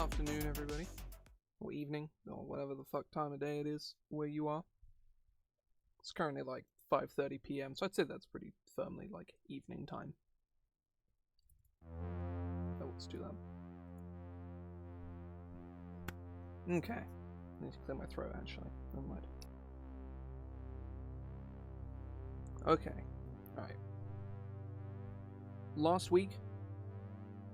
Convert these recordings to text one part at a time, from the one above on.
afternoon, everybody. Or evening, or whatever the fuck time of day it is where you are. It's currently like 5:30 p.m, so I'd say that's pretty firmly like evening time. Oh, let's do that. Okay. I need to clear my throat, actually. Never mind. Okay. Alright. Last week,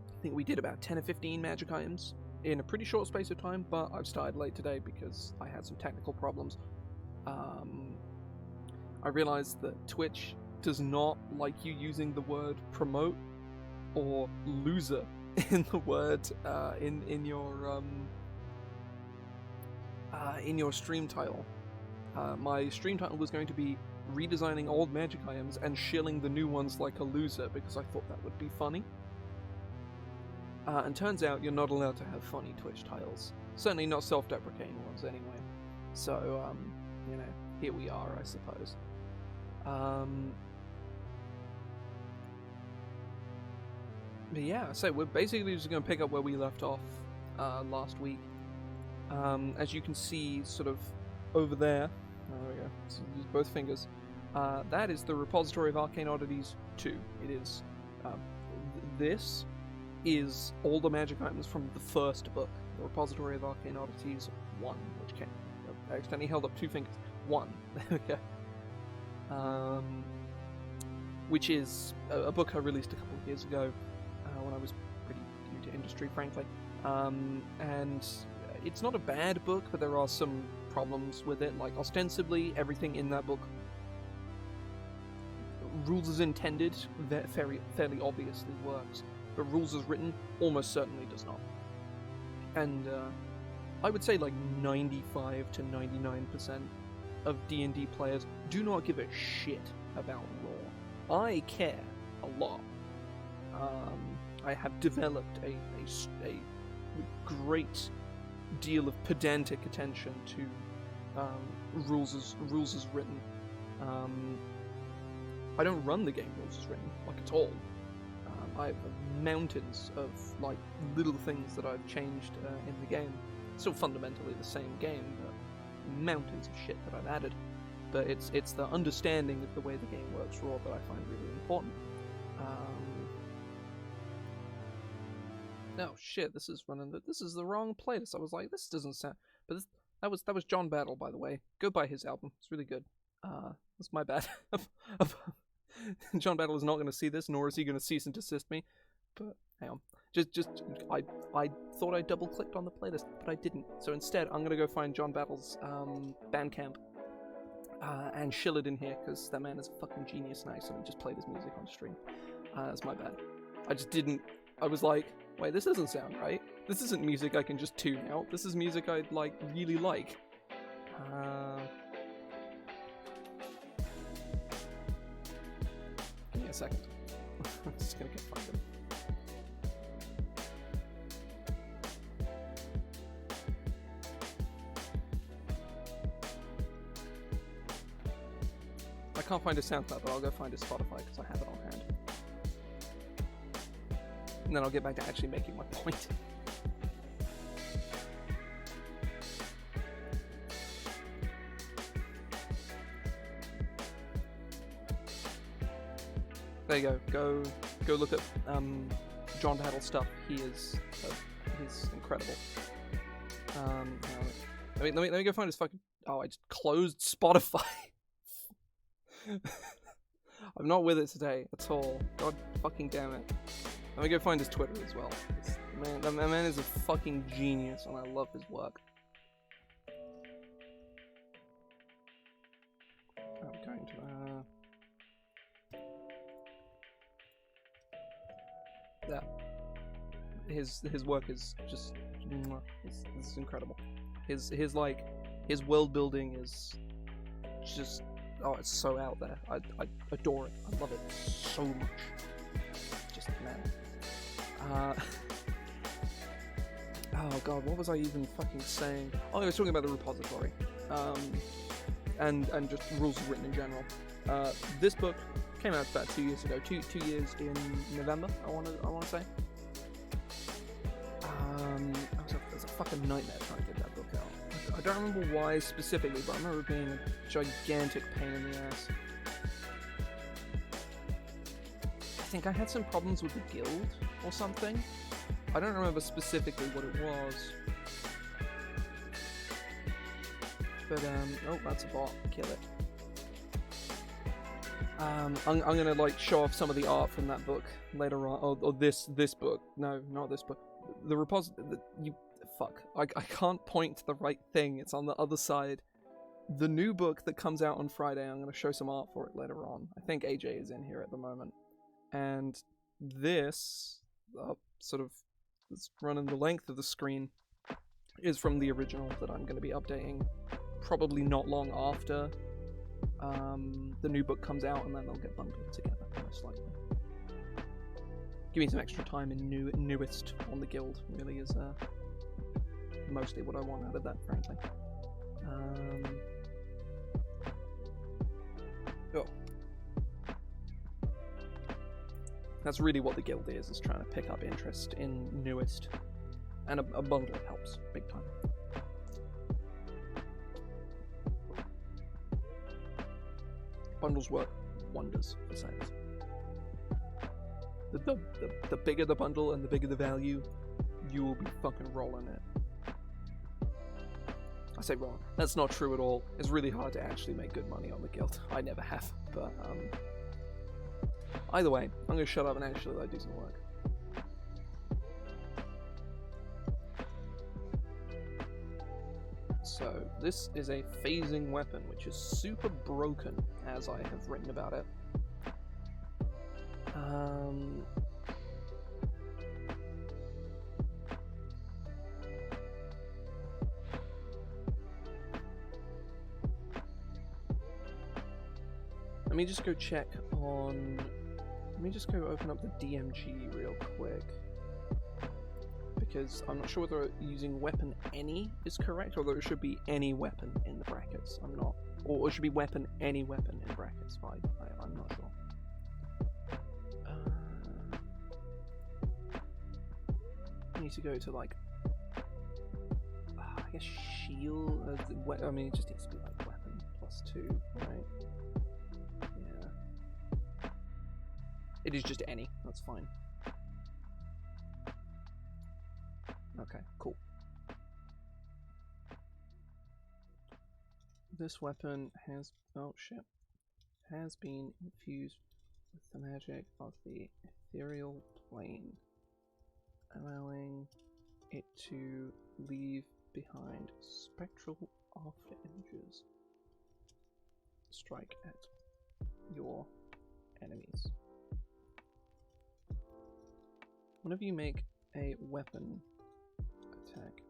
I think we did about 10 or 15 magic items in a pretty short space of time, but I've started late today because I had some technical problems. I realized that Twitch does not like you using the word promote or loser in the word in your stream title. My stream title was going to be redesigning old magic items and shilling the new ones like a loser because I thought that would be funny. And turns out you're not allowed to have funny Twitch titles. Certainly not self-deprecating ones anyway. So, you know, here we are, I suppose. But yeah, so we're basically just going to pick up where we left off last week. As you can see, sort of over there, there we go, so use both fingers, that is the Repository of Arcane Oddities 2. It is, this is all the magic items from the first book, the Repository of Arcane Oddities 1, which came, I accidentally held up two fingers, 1, there we go. Which is a book I released a couple of years ago, when I was pretty new to industry, frankly. And it's not a bad book, but there are some problems with it. Like, ostensibly, everything in that book, rules as intended, fairly obviously works, but rules as written almost certainly does not. And I would say like 95 to 99% of D&D players do not give a shit about lore. I care a lot. I have developed a great deal of pedantic attention to rules as written. I don't run the game rules as written, like at all. I have mountains of like little things that I've changed in the game. Still fundamentally the same game, but mountains of shit that I've added. But it's the understanding of the way the game works raw that I find really important. Oh shit! This is the wrong playlist. I was like, this doesn't sound. But that was John Battle, by the way. Go buy his album. It's really good. That's my bad. John Battle is not going to see this, nor is he going to cease and desist me. But hang on, I thought I double clicked on the playlist, but I didn't. So instead, I'm going to go find John Battle's Bandcamp and shill it in here because that man is a fucking genius. Nice, and I just played his music on stream. That's my bad. I just didn't. I was like, wait, this doesn't sound right. This isn't music I can just tune out. This is music I really like. Give me a second. I'm just gonna get find him. I can't find his SoundCloud, but I'll go find his Spotify because I have it on hand. And then I'll get back to actually making my point. There you go. Go look at John Battle's stuff. He's incredible. Let me go find his fucking. Oh, I just closed Spotify. I'm not with it today at all. God fucking damn it. Let me go find his Twitter as well. That man is a fucking genius, and I love his work. I'm going to. Yeah. His work is just. It's incredible. His world building is just. Oh, it's so out there. I adore it. I love it so much. Just man. Oh god, what was I even fucking saying? Oh, I was talking about the repository, and just rules written in general. This book came out about 2 years ago. Two years in November. I want to say. I was a fucking nightmare trying to get that book out. I don't remember why specifically, but I remember it being a gigantic pain in the ass. I think I had some problems with the guild or something. I don't remember specifically what it was. But, oh, that's a bot. Kill it. I'm gonna, like, show off some of the art from that book later on. Or this book. No, not this book. The repository... Fuck. I can't point to the right thing. It's on the other side. The new book that comes out on Friday, I'm gonna show some art for it later on. I think AJ is in here at the moment. And this, sort of, it's running the length of the screen, is from the original that I'm going to be updating probably not long after the new book comes out, and then they'll get bundled together, most likely. Give me some extra time in newest on the guild, really, is mostly what I want out of that, frankly. Oh. That's really what the guild is trying to pick up interest in newest. And a bundle helps, big time. Bundles work wonders for sales. The bigger the bundle and the bigger the value, you will be fucking rolling it. I say rolling. That's not true at all. It's really hard to actually make good money on the guild. I never have, but either way, I'm going to shut up and actually let do some work. So, this is a phasing weapon, which is super broken, as I have written about it. Let me just go check on... Let me just go open up the DMG real quick. Because I'm not sure whether using weapon any is correct, or whether it should be any weapon in the brackets. I'm not. Or it should be weapon any weapon in brackets. I'm not sure. I need to go to, like, I guess shield. I mean, it just needs to be like weapon +2, right? Yeah. It is just any. That's fine. Okay, cool. This weapon has... oh shit. Has been infused with the magic of the ethereal plane, allowing it to leave behind spectral after images. Strike at your enemies. Whenever you make a weapon attack,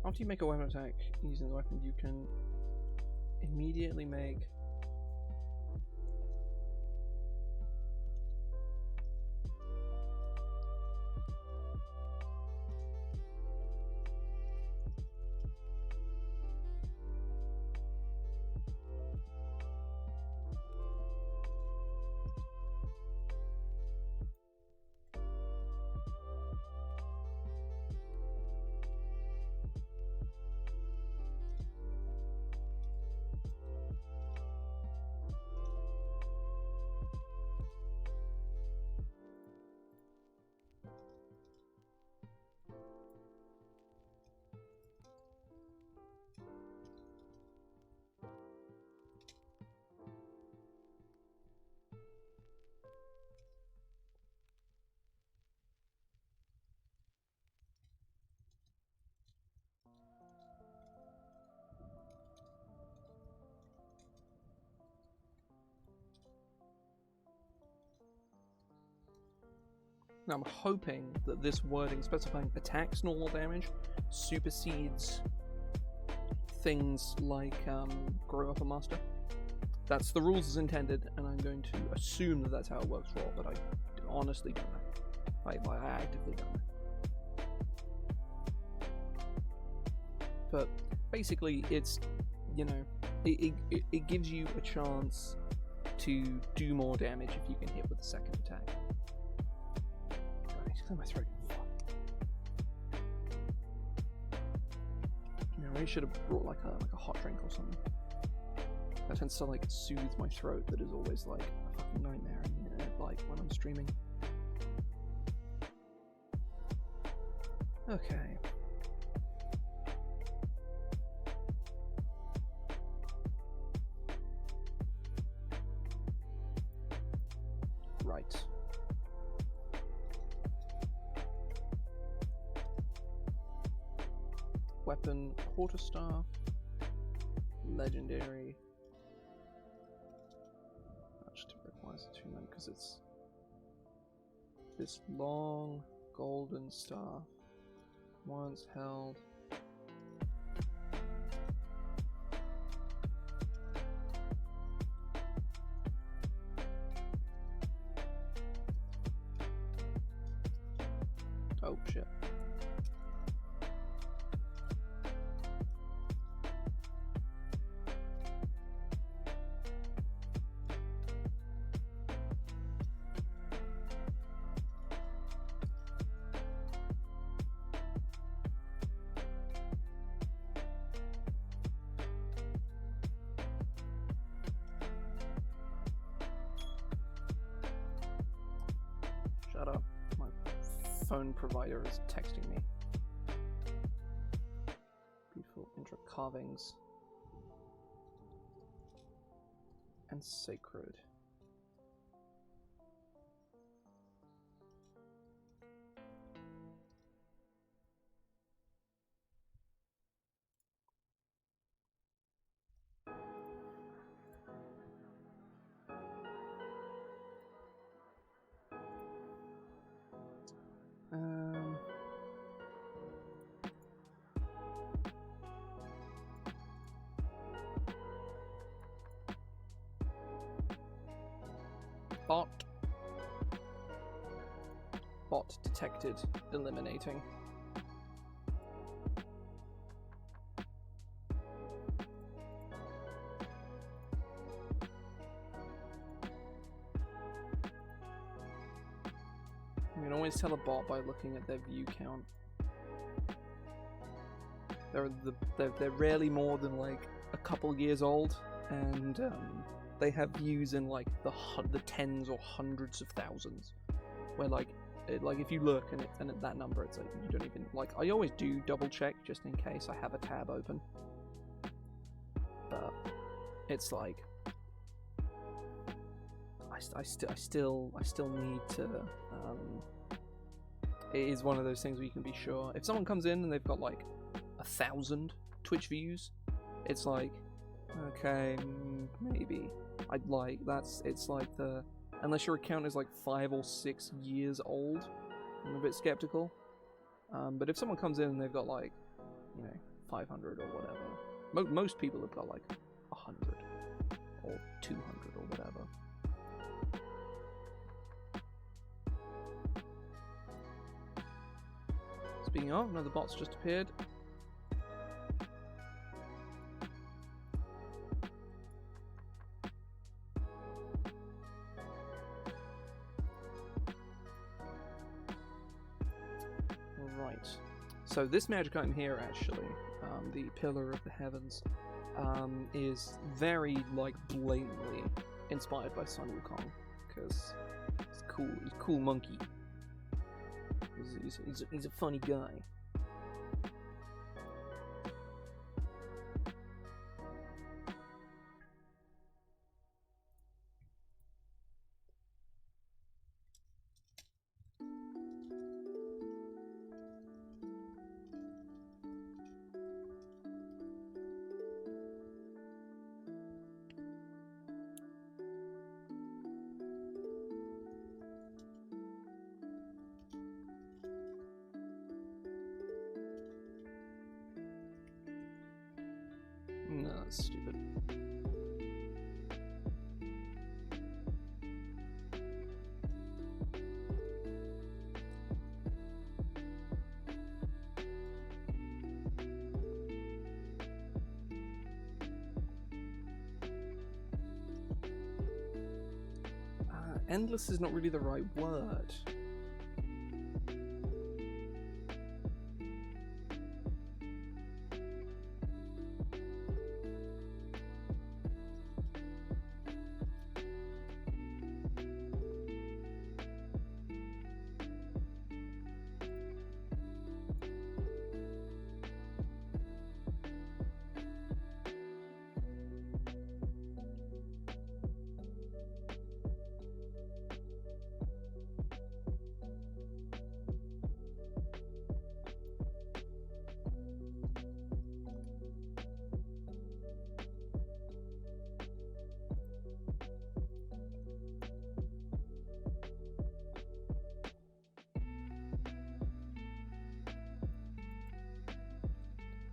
after you make a weapon attack using the weapon, you can immediately make Now I'm hoping that this wording specifying attacks normal damage supersedes things like grow up a master. That's the rules as intended, and I'm going to assume that that's how it works for all, but I honestly don't know. I actively don't know. But basically, it's, you know, it gives you a chance to do more damage if you can hit with the second attack. God, I just clear my throat. You know, I should have brought like a hot drink or something. That tends to like soothe my throat. That is always like a fucking nightmare, like when I'm streaming. Okay. Right. Weapon, quarterstaff, legendary. Actually, it requires a 2-man because it's this long golden staff. Once held. Oh shit. Shut up. My phone provider is texting me. Beautiful intricate carvings. And sacred. Bot detected. Eliminating. You can always tell a bot by looking at their view count. They're rarely more than like a couple years old, and they have views in like the tens or hundreds of thousands. Where like if you look and at that number, it's like you don't even like. I always do double check just in case I have a tab open, but it's like I still need to. It is one of those things where you can be sure if someone comes in and they've got like 1,000 Twitch views, it's like okay, maybe I'd like it's like unless your account is like 5 or 6 years old, I'm a bit skeptical. But if someone comes in and they've got like, 500 or whatever, most people have got like 100 or 200 or whatever. Speaking of, another bot's just appeared. So this magic item here, actually, the Pillar of the Heavens, is very, like, blatantly inspired by Sun Wukong, because he's cool. He's a cool monkey. He's a funny guy. that's stupid. Endless is not really the right word.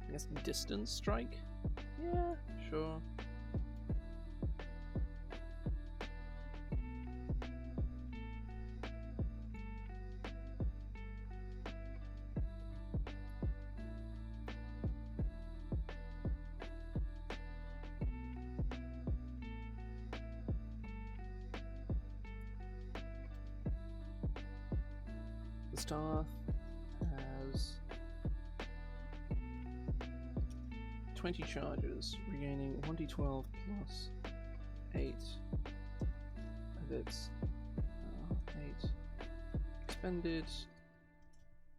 I guess distance strike? Yeah, sure. The staff has 20 charges, regaining 1d12 plus 8 of its 8 expended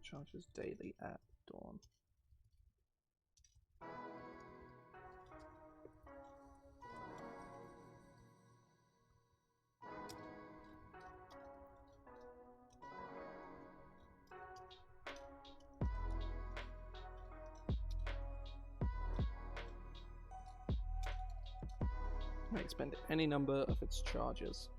charges daily at dawn. May expend any number of its charges.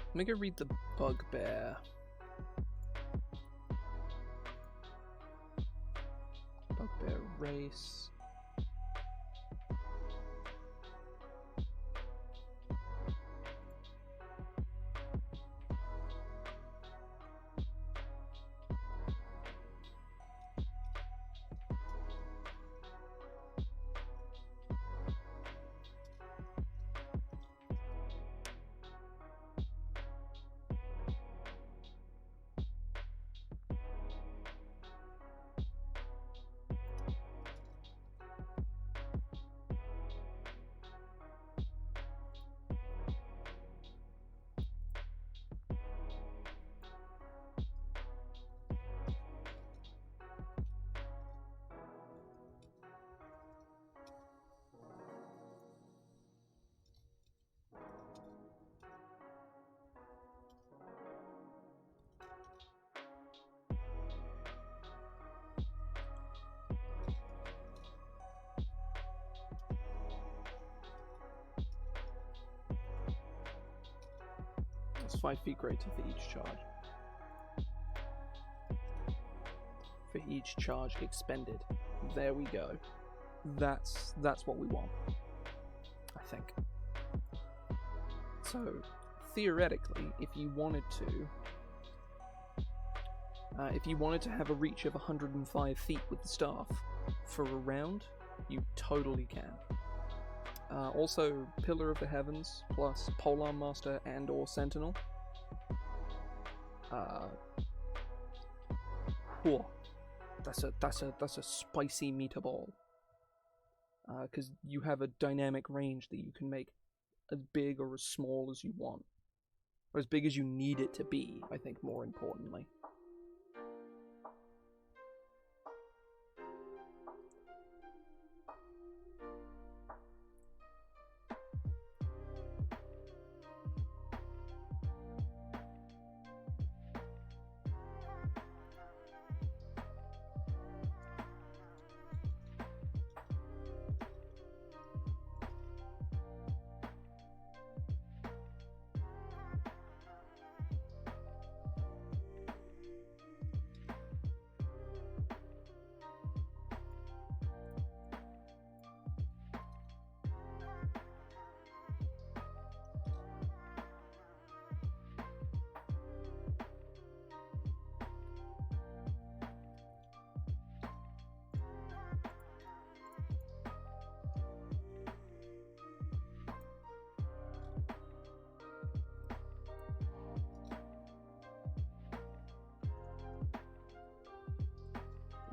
Let me go read the bugbear. Bugbear race. It's 5 feet greater for each charge. For each charge expended. There we go. That's what we want, I think. So, theoretically, if you wanted to have a reach of 105 feet with the staff for a round, you totally can. Also, Pillar of the Heavens plus Polearm Master and or Sentinel. Whoa. That's a spicy meatball. Because you have a dynamic range that you can make as big or as small as you want. Or as big as you need it to be, I think, more importantly.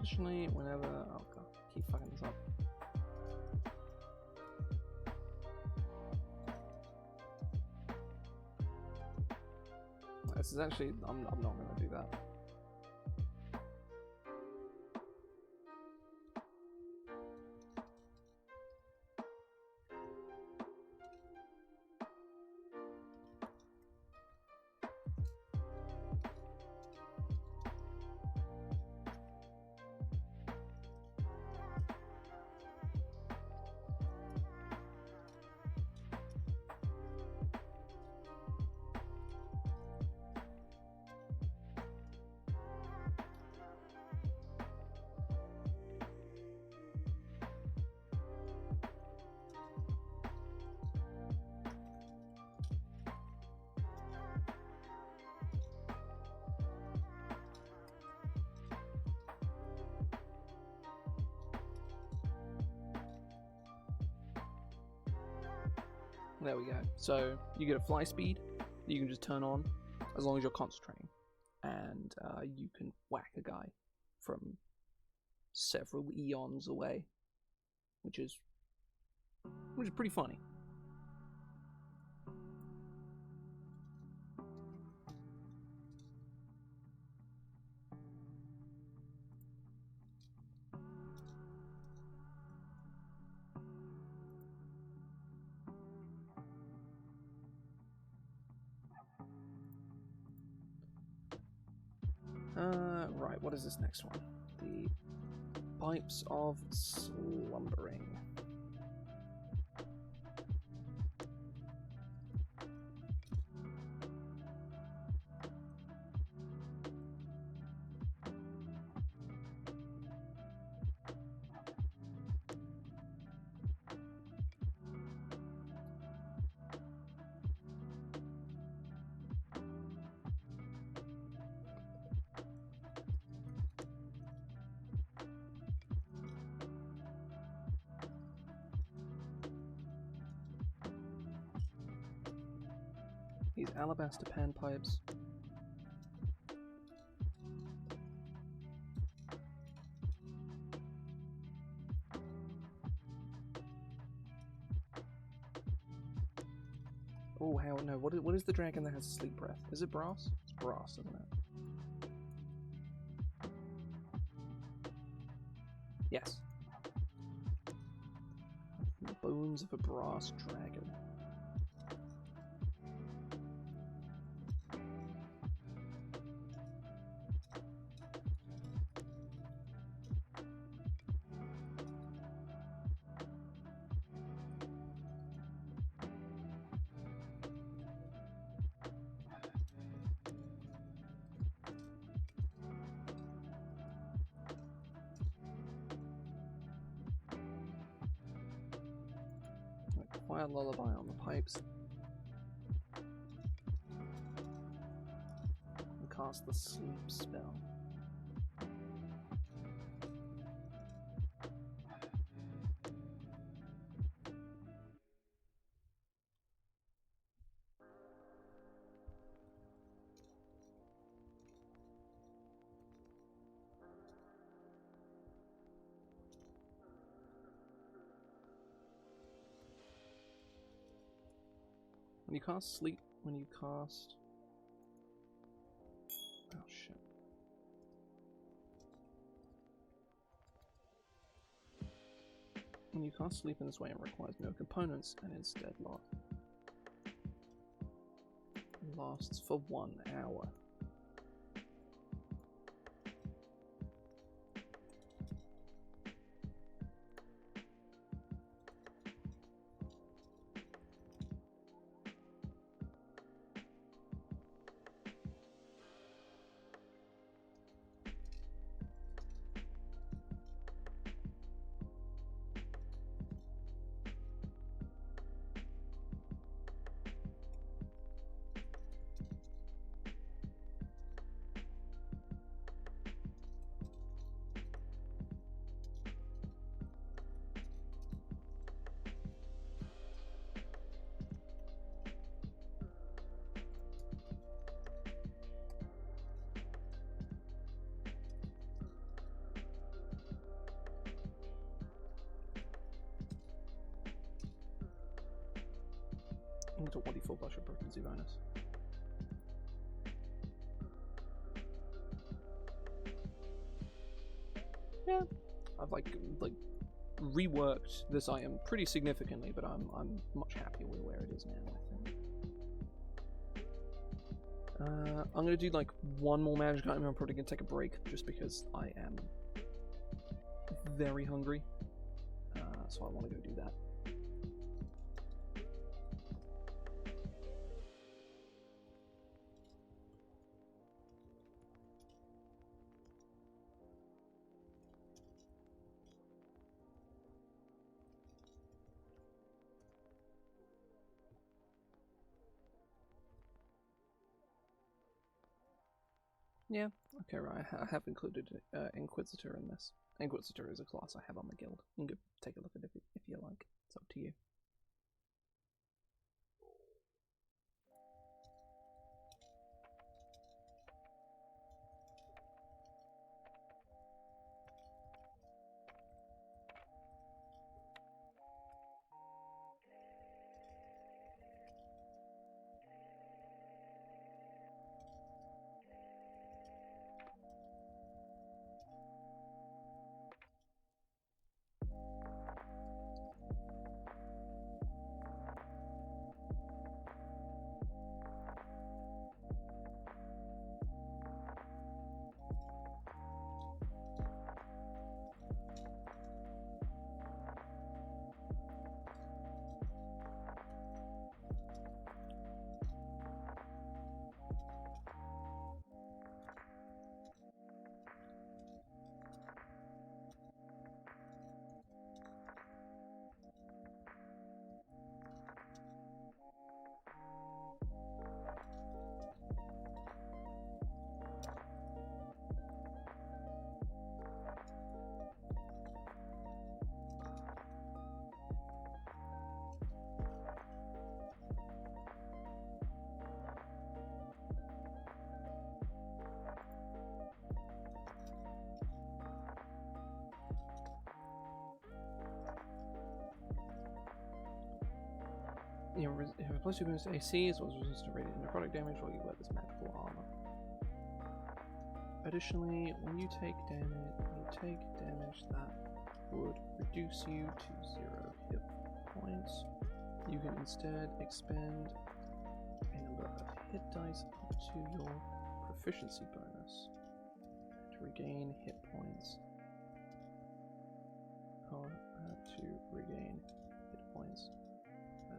Additionally, whenever... Oh god, keep fucking this up. This is actually... I'm not going to do that. There we go. So you get a fly speed that you can just turn on as long as you're concentrating, and you can whack a guy from several eons away, which is pretty funny. Right, what is this next one? The Pipes of Slumbering. These alabaster panpipes. Oh, hell no. What is the dragon that has sleep breath? Is it brass? It's brass, isn't it? Yes. The bones of a brass dragon. Quiet lullaby on the pipes. And cast the sleep spell. When you cast sleep, when you cast... Oh shit. When you cast sleep in this way, it requires no components and is deadlocked. It lasts for 1 hour. to 1d4 plus your proficiency bonus. Yeah, I've like reworked this item pretty significantly, but I'm much happier with where it is now, I think. I'm gonna do like one more magic item. I'm probably gonna take a break just because I am very hungry, so I want to go do that. Yeah, okay, right. I have included Inquisitor in this. Inquisitor is a class I have on my guild. You can go take a look at it if you like. It's up to you. You have a plus 2 bonus to AC as well as resistance to radiant necrotic damage while you wear this magical armor. Additionally, when you take damage that would reduce you to 0 hit points, you can instead expend a number of hit dice up to your proficiency bonus to regain hit points.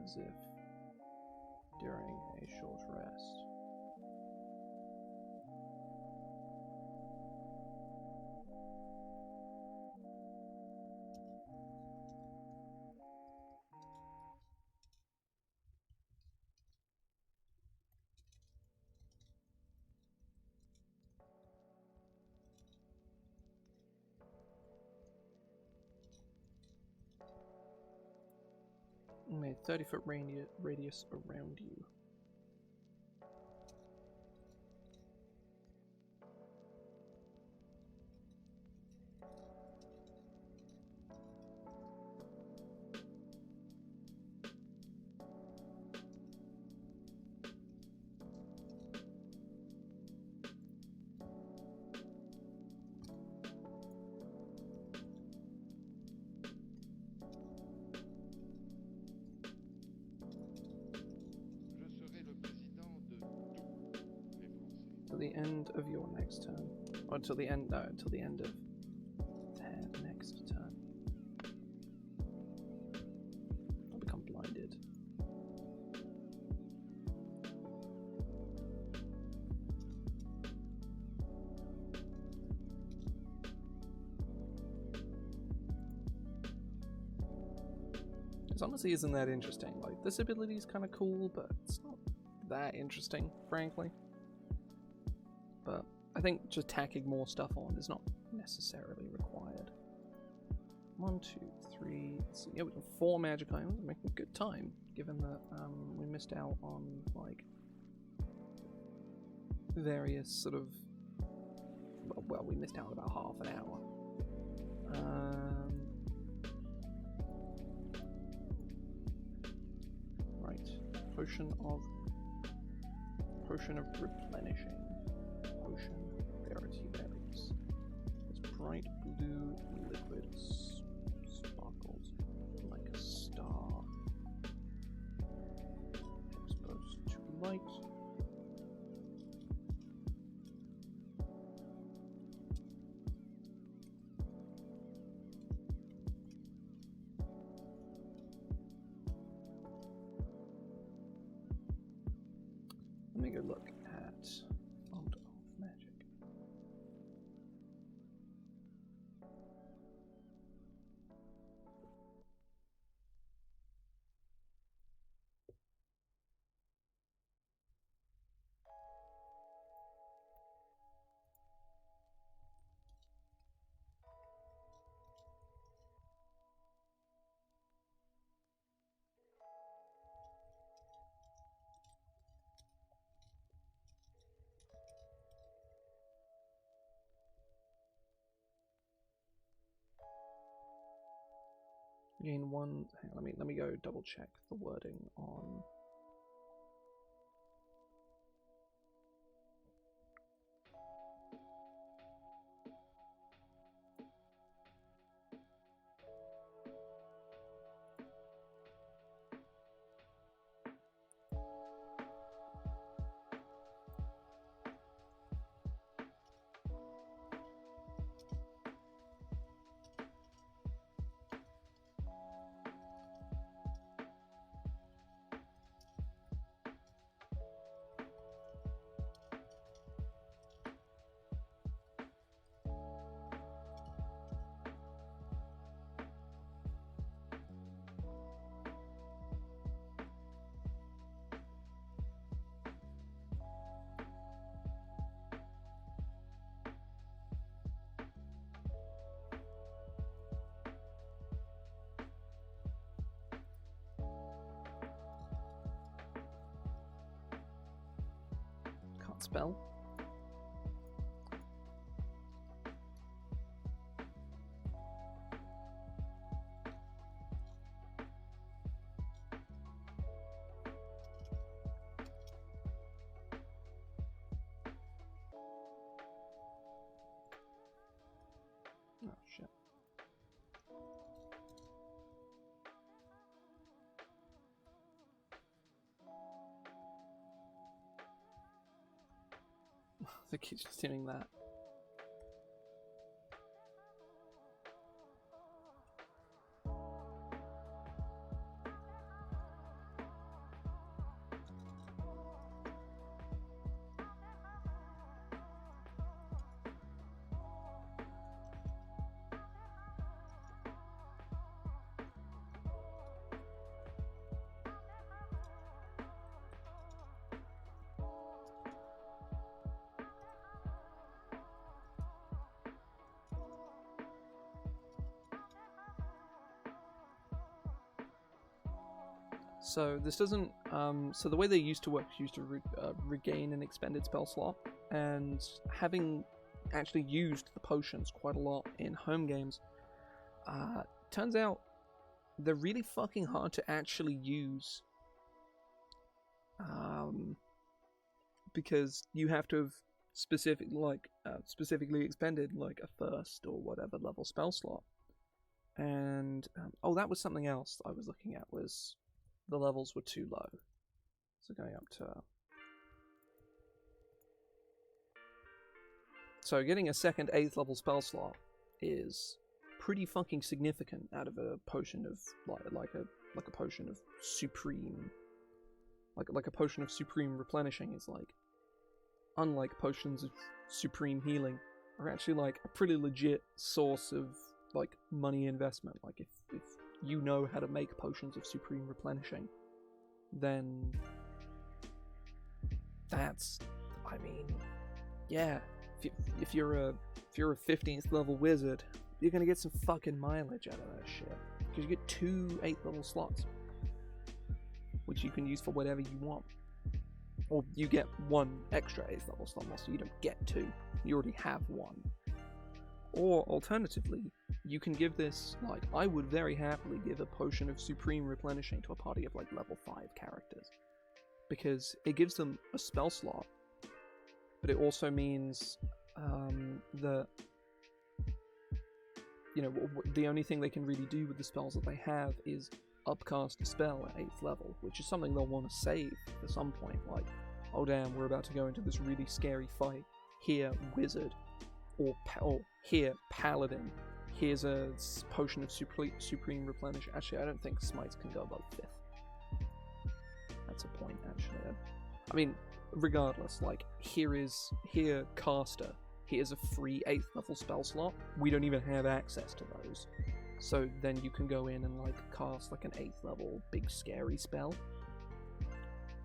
As if during a short rest. Made 30-foot radius around you. The end of your next turn, or until the end of their next turn. I'll become blinded. This honestly isn't that interesting. Like, this ability is kind of cool, but it's not that interesting, frankly. But I think just tacking more stuff on is not necessarily required. 1, 2, 3. Let's see. Yeah, we got 4 magic items. We're making good time, given that we missed out on like various sort of. Well, we missed out about half an hour. Right. Potion of replenishing. Potion rarity berries. This bright blue liquid sparkles like a star. Exposed to light. Let me go look at Font of Magic. Gain one. Hang on, let me go double check the wording on. Spell. Oh shit. It keeps just doing that. So this doesn't, so the way they used to work is used to regain an expended spell slot, and having actually used the potions quite a lot in home games, turns out they're really fucking hard to actually use, because you have to have specifically expended like a first or whatever level spell slot, and oh, that was something else I was looking at, was the levels were too low. So going up to... So getting a second 8th level spell slot is pretty fucking significant out of a potion of like a potion of supreme, like a potion of supreme replenishing is like, unlike potions of supreme healing, are actually like a pretty legit source of like money investment. Like if you know how to make potions of supreme replenishing, then that's, I mean, yeah, if you're a 15th level wizard, you're gonna get some fucking mileage out of that shit, because you get 2 8th level slots, which you can use for whatever you want, or you get 1 extra 8th level slot, so you don't get 2, you already have 1. Or alternatively, you can give this, like, I would very happily give a potion of supreme replenishing to a party of like level 5 characters. because it gives them a spell slot, but it also means that, you know, the only thing they can really do with the spells that they have is upcast a spell at 8th level, which is something they'll want to save at some point, like, oh damn, we're about to go into this really scary fight, here, wizard, or here, paladin, here's a potion of supreme replenish. Actually, I don't think smites can go above 5th. That's a point, actually. I mean, regardless, like, here caster, here's a free 8th level spell slot. We don't even have access to those. So then you can go in and, like, cast, like, an 8th level big scary spell.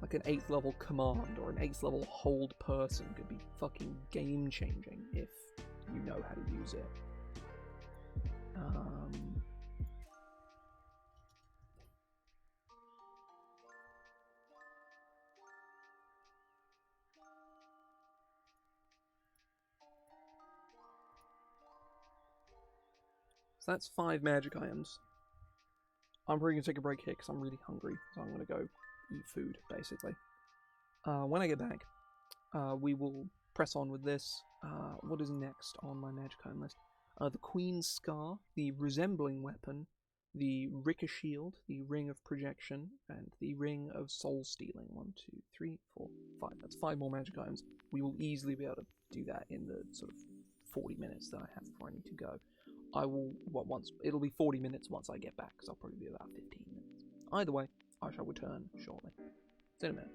Like an 8th level command or an 8th level hold person could be fucking game changing if you know how to use it. So that's 5 magic items. I'm probably going to take a break here because I'm really hungry, so I'm going to go eat food, basically. When I get back, we will press on with this. What is next on my magic item list? The Queen's Scar, the Resembling Weapon, the Ricka Shield, the Ring of Projection, and the Ring of Soul Stealing. 1, 2, 3, 4, 5. That's 5 more magic items. We will easily be able to do that in the sort of 40 minutes that I have before I need to go. It'll be 40 minutes once I get back, because I'll probably be about 15 minutes. Either way, I shall return shortly. See you in a minute.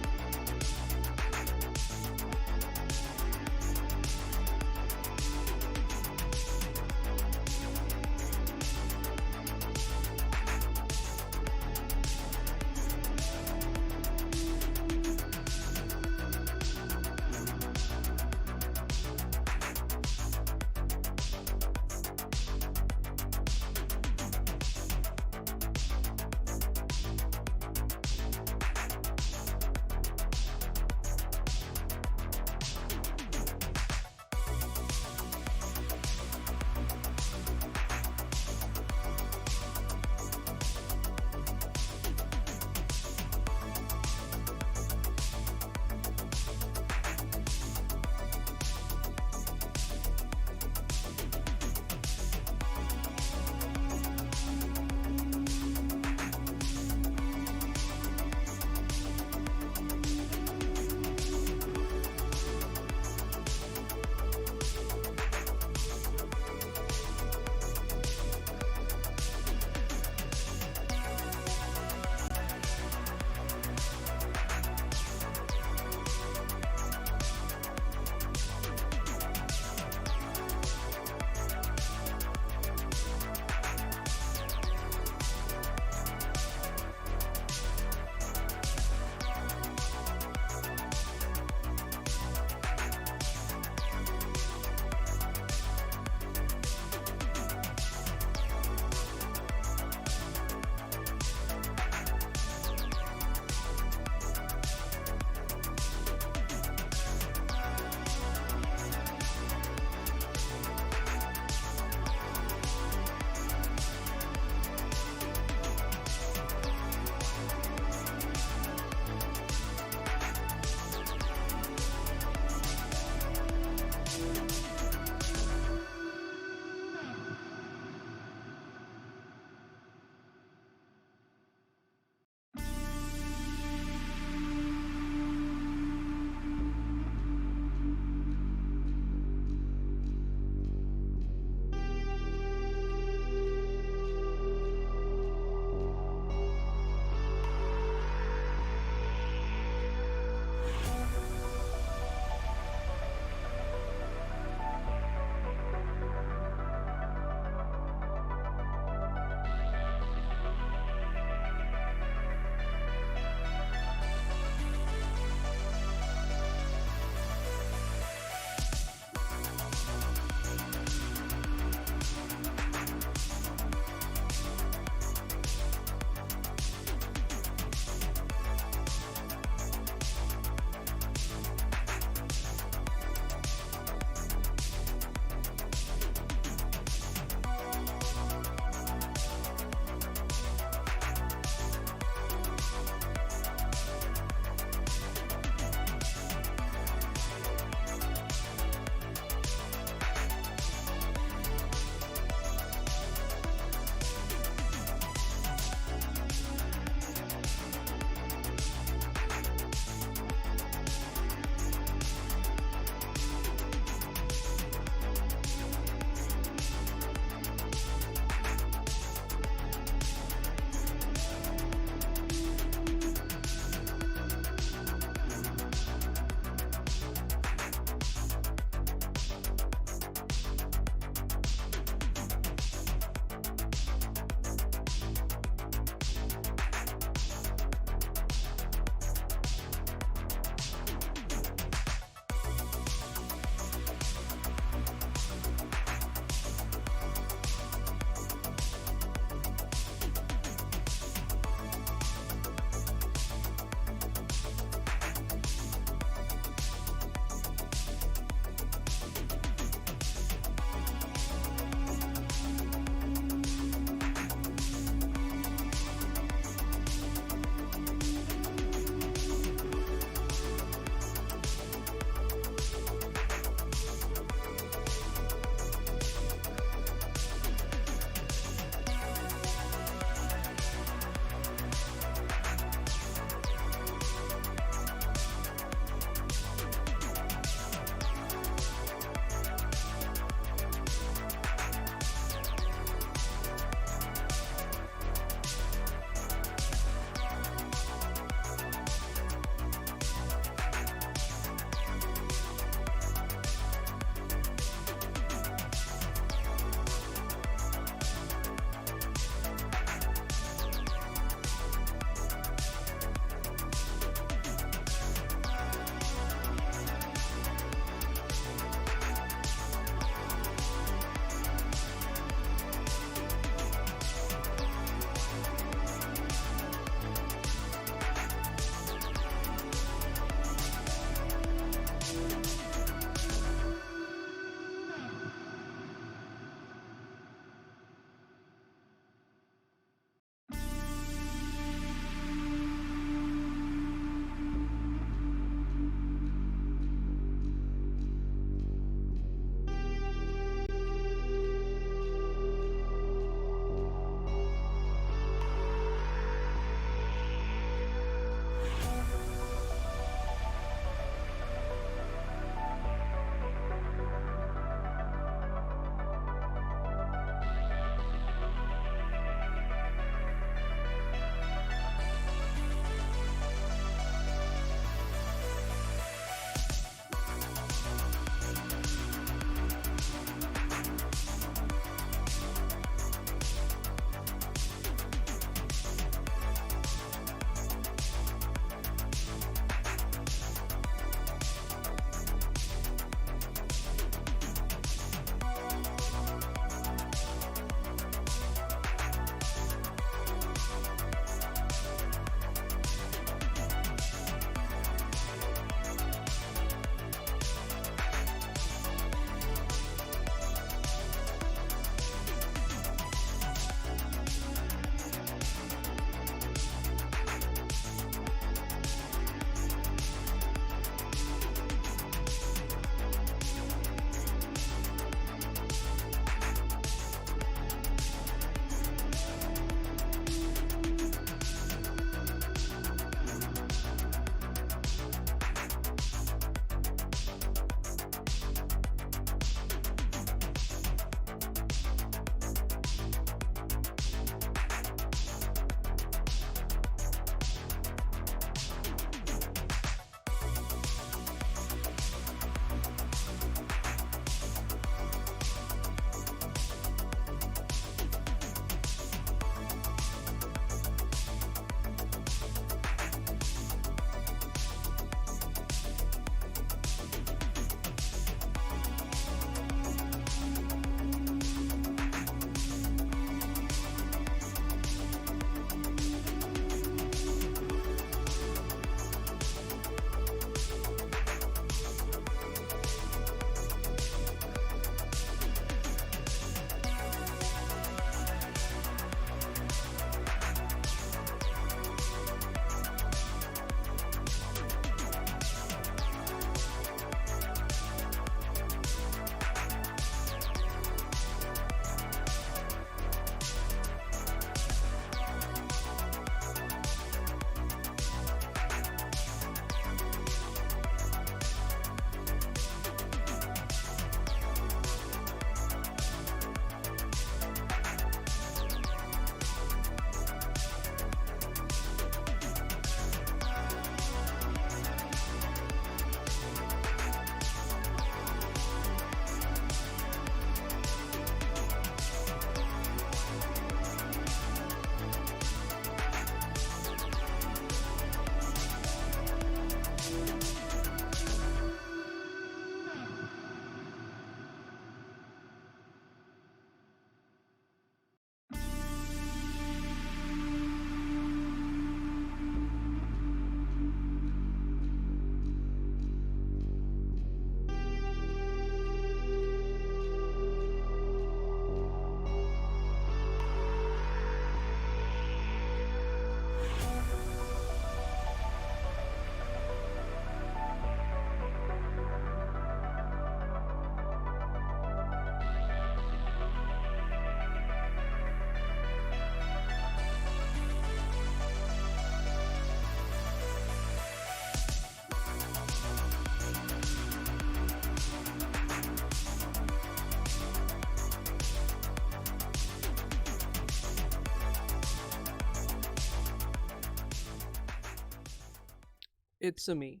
It's a me.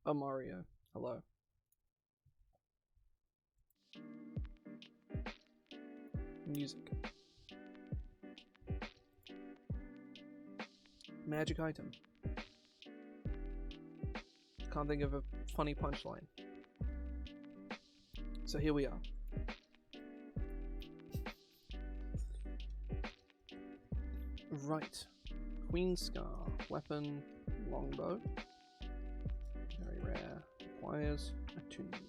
A Mario. Hello. Music. Magic item. Can't think of a funny punchline. So here we are. Right. Queen Scar. Weapon. Longbow. Very rare. Requires attunement.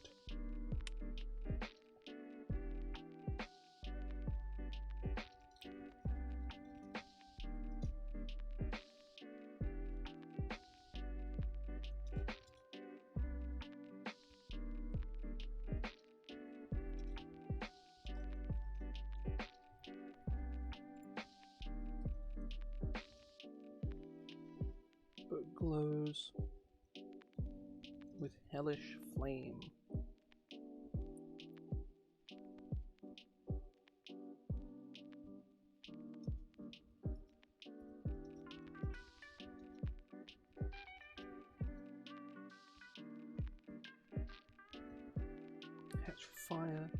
But glows with hellish flame. Catch fire.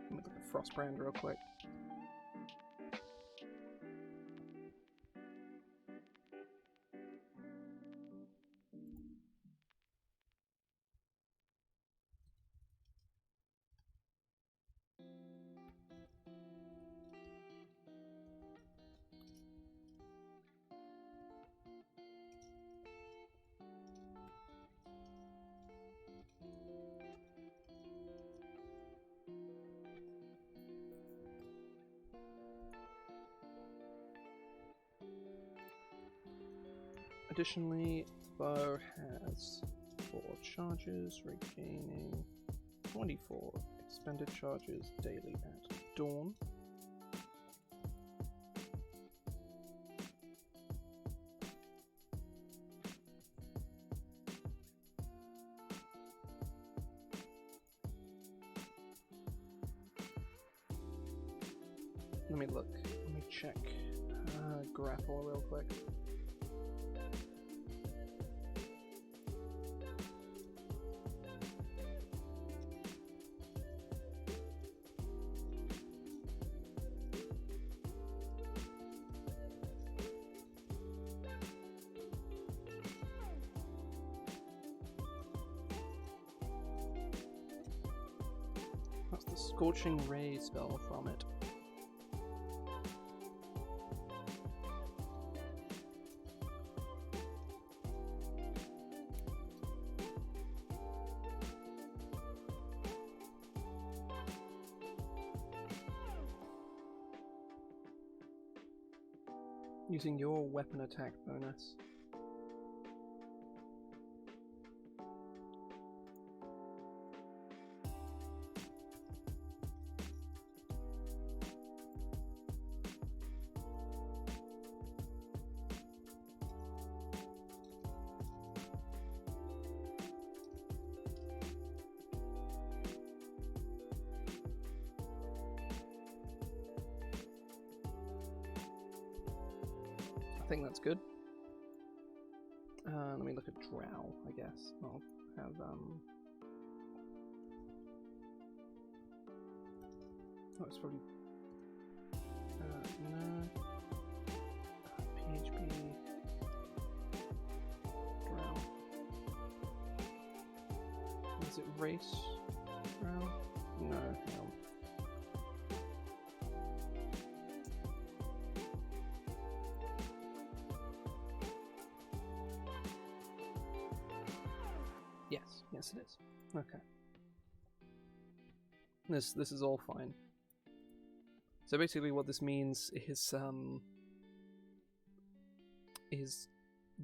Let me look at Frostbrand real quick. Additionally, bow has 4 charges, regaining 24 expended charges daily at dawn. Let me look. Let me check grapple real quick. That's the Scorching Ray spell from it. Using your weapon attack bonus. I think that's good. Let me look at Drow, I guess. I'll have oh, it's probably no. PHP Drow. Is it race Drow? No. Yes, it is. Okay. This is all fine. So basically, what this means is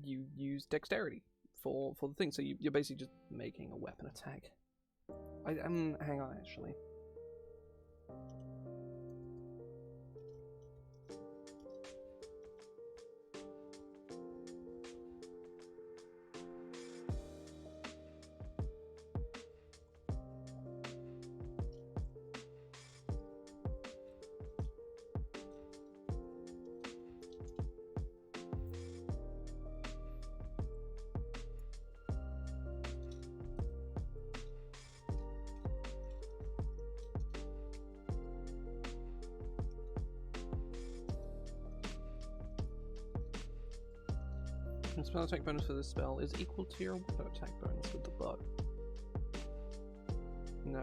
you use dexterity for the thing. So you're basically just making a weapon attack. Hang on, actually. The spell attack bonus for this spell is equal to your weapon attack bonus with the bow. No.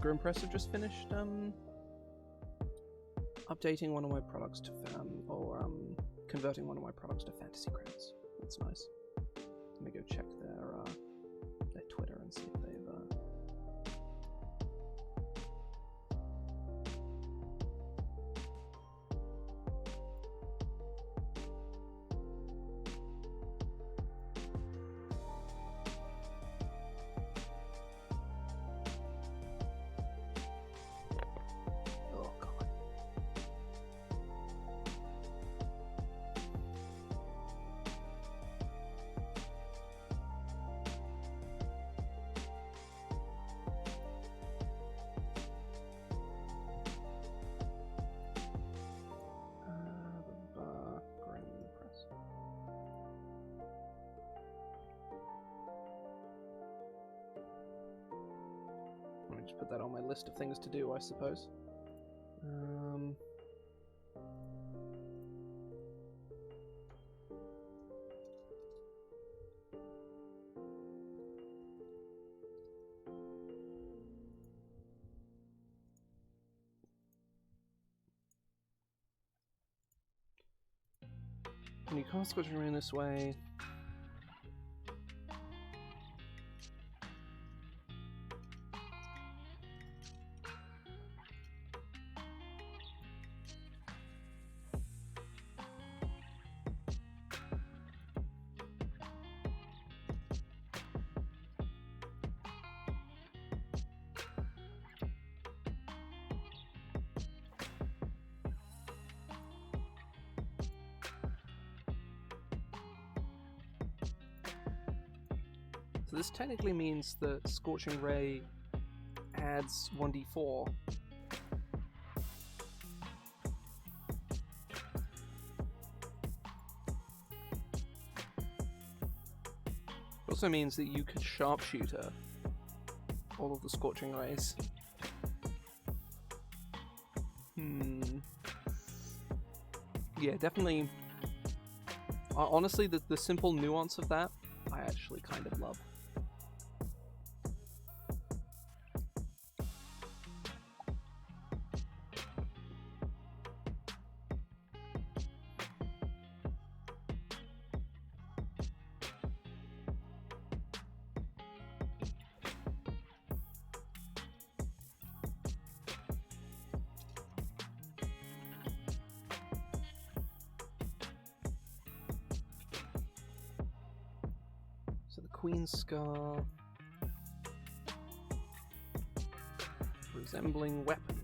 Impress have just finished updating one of my products to converting one of my products to fantasy credits. That's nice. Let me go check their Twitter and see if they've just put that on my list of things to do, I suppose. When you cast Scorching Ray in this way, so this technically means that Scorching Ray adds 1d4. It also means that you could sharpshooter all of the Scorching Rays. Yeah, definitely. Honestly, the simple nuance of that, I actually kind of love. Queen's Scar. Resembling weapon.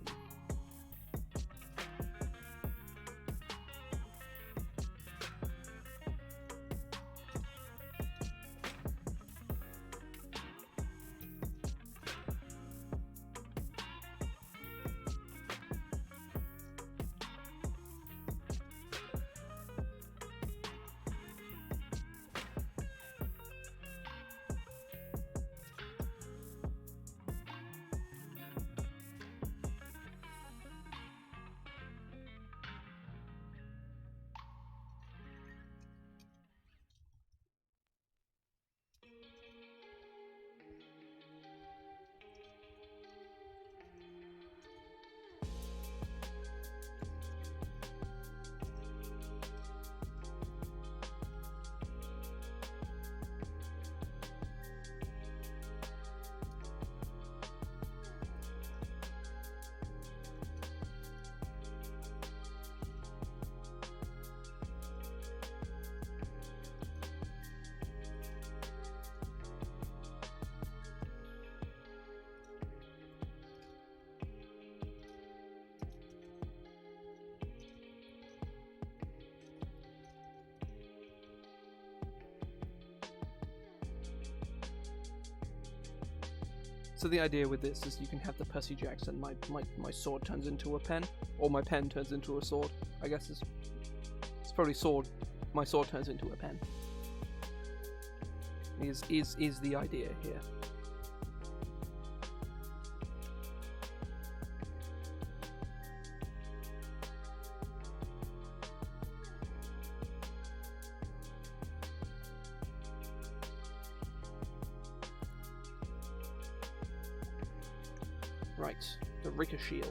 So the idea with this is you can have the Percy Jackson, my sword turns into a pen, or my pen turns into a sword. I guess it's probably sword. My sword turns into a pen. Is the idea here. Right, the Ricker Shield.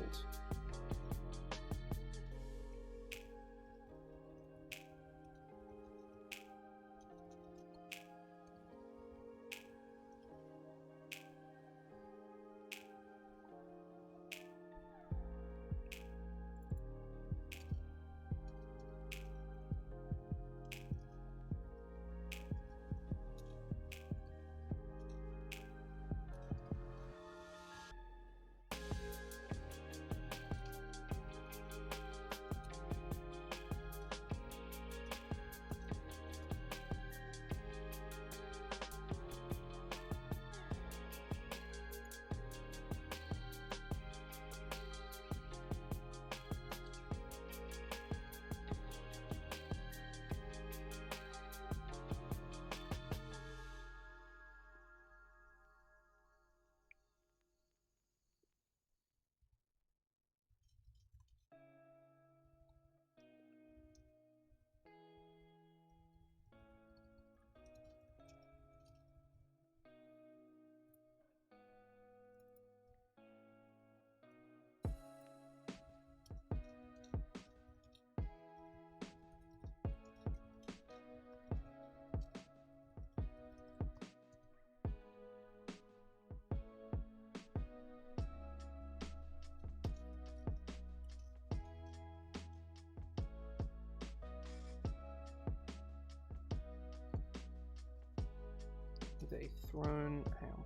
A throne. Hang on.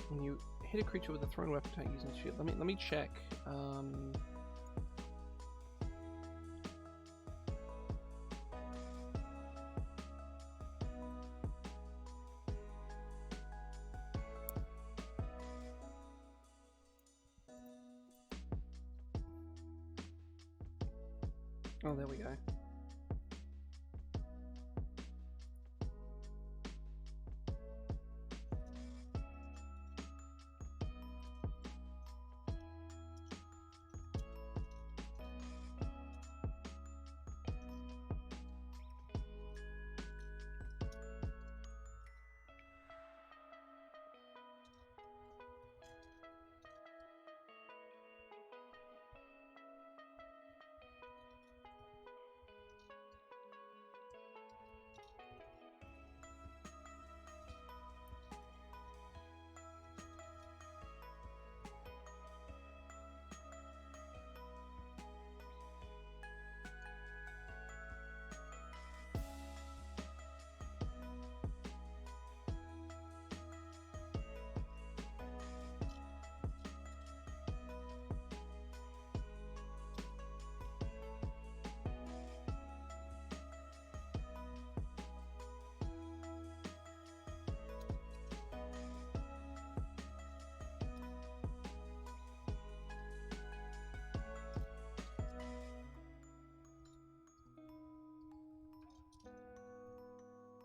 When you hit a creature with a thrown weapon attack using shield, let me check. Oh, there we go.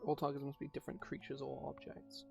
All targets must be different creatures or objects.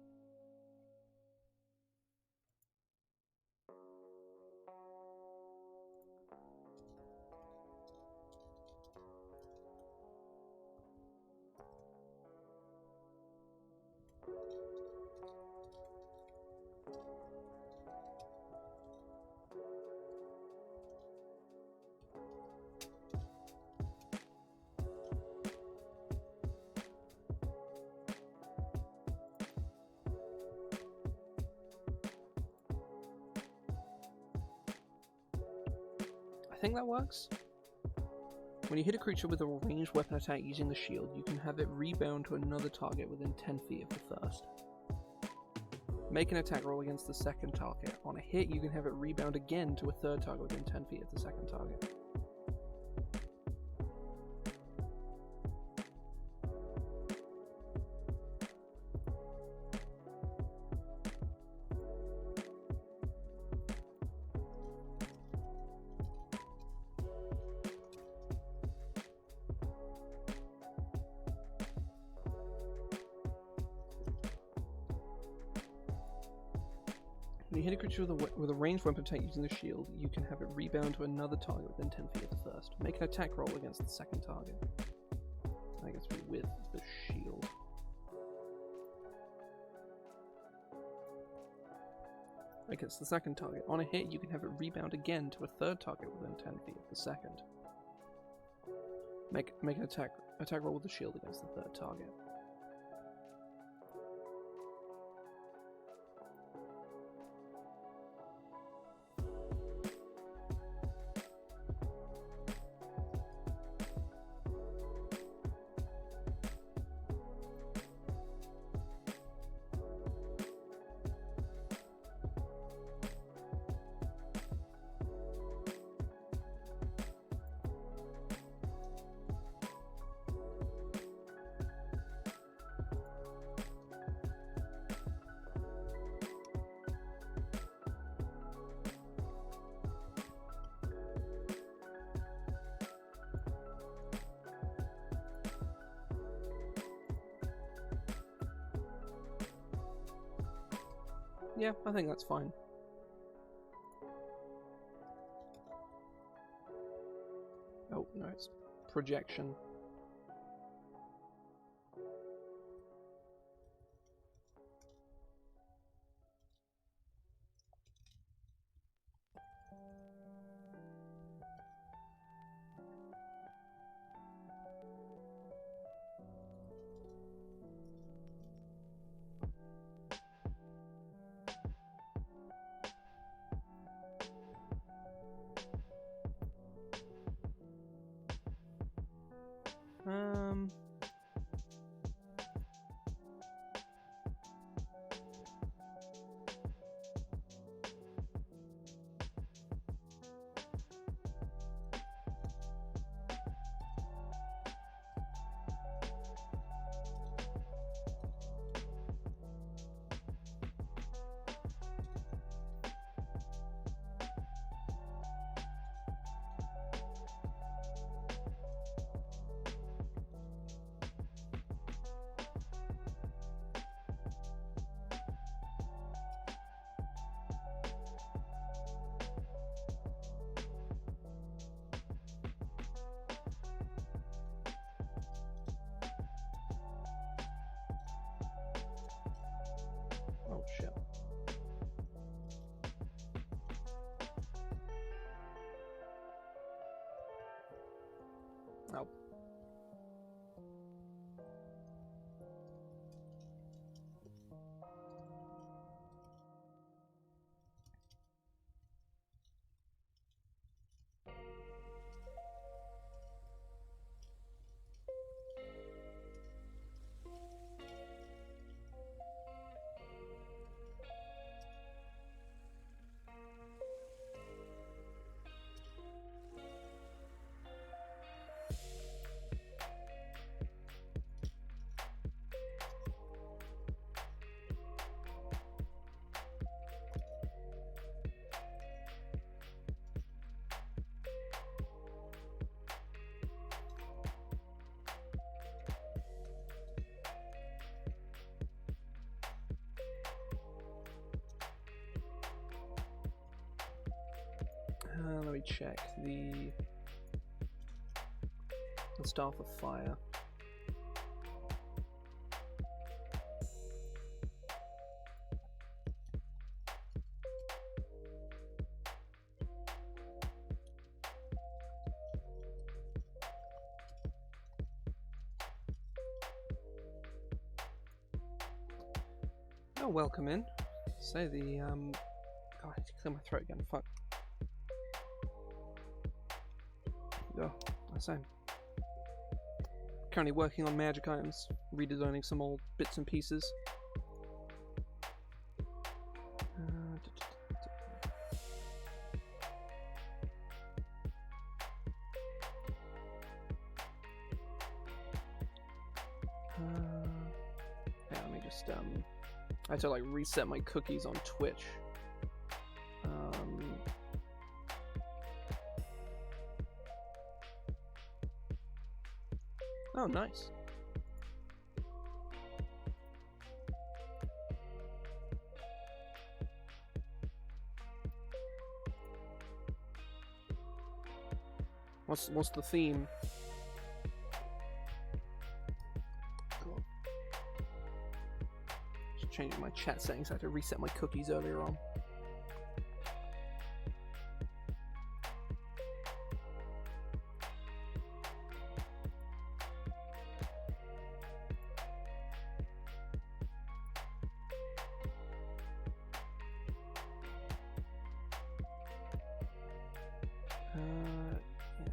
I think that works. When you hit a creature with a ranged weapon attack using the shield, you can have it rebound to another target within 10 feet of the first. Make an attack roll against the second target. On a hit, you can have it rebound again to a third target within 10 feet of the second target. When you hit a creature with a ranged weapon attack using the shield, you can have it rebound to another target within 10 feet of the first. Make an attack roll against the second target. I guess with the shield. Against the second target. On a hit, you can have it rebound again to a third target within 10 feet of the second. Make an attack roll with the shield against the third target. Yeah, I think that's fine. Oh, no, it's projection. Oh shit. Oh. Let me check the Staff of Fire. Oh, welcome in. Say the God, I need to clear my throat again. Fuck. Oh, I say. currently working on magic items, redesigning some old bits and pieces. Yeah, let me just I had to like reset my cookies on Twitch. Oh, nice. What's the theme? Cool. Just changing my chat settings. I had to reset my cookies earlier on.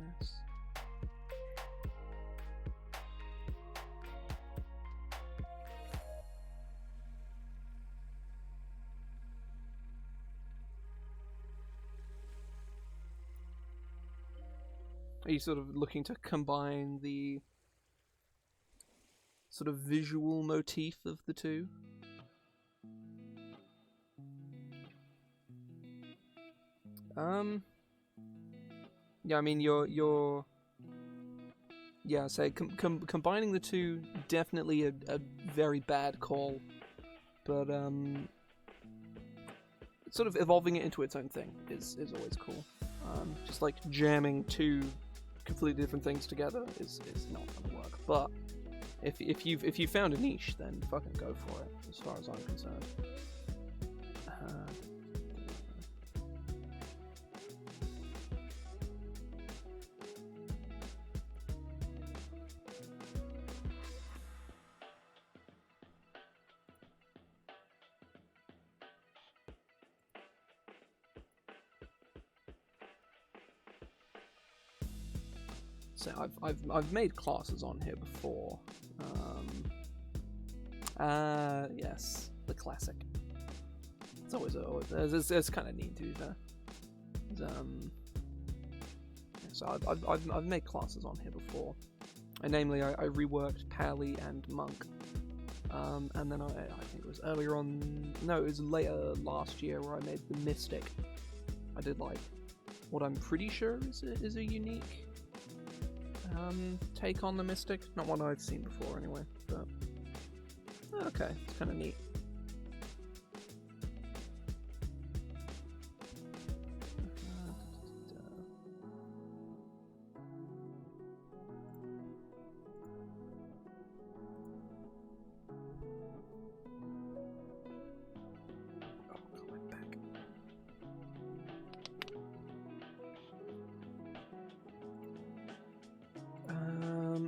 Yes. Are you sort of looking to combine the sort of visual motif of the two? Yeah, I mean, you're yeah, say combining the two, definitely a very bad call, but sort of evolving it into its own thing is always cool. Just like jamming two completely different things together is not gonna work. But if you found a niche, then fucking go for it, as far as I'm concerned. So I've made classes on here before. Yes, the classic. It's always it's kind of neat to be fair. So I've made classes on here before, and namely I reworked Pally and Monk, and then I think it was earlier on. No, it was later last year where I made the Mystic. I did like what I'm pretty sure is a unique take on the Mystic. Not one I'd seen before anyway, but okay, it's kind of neat.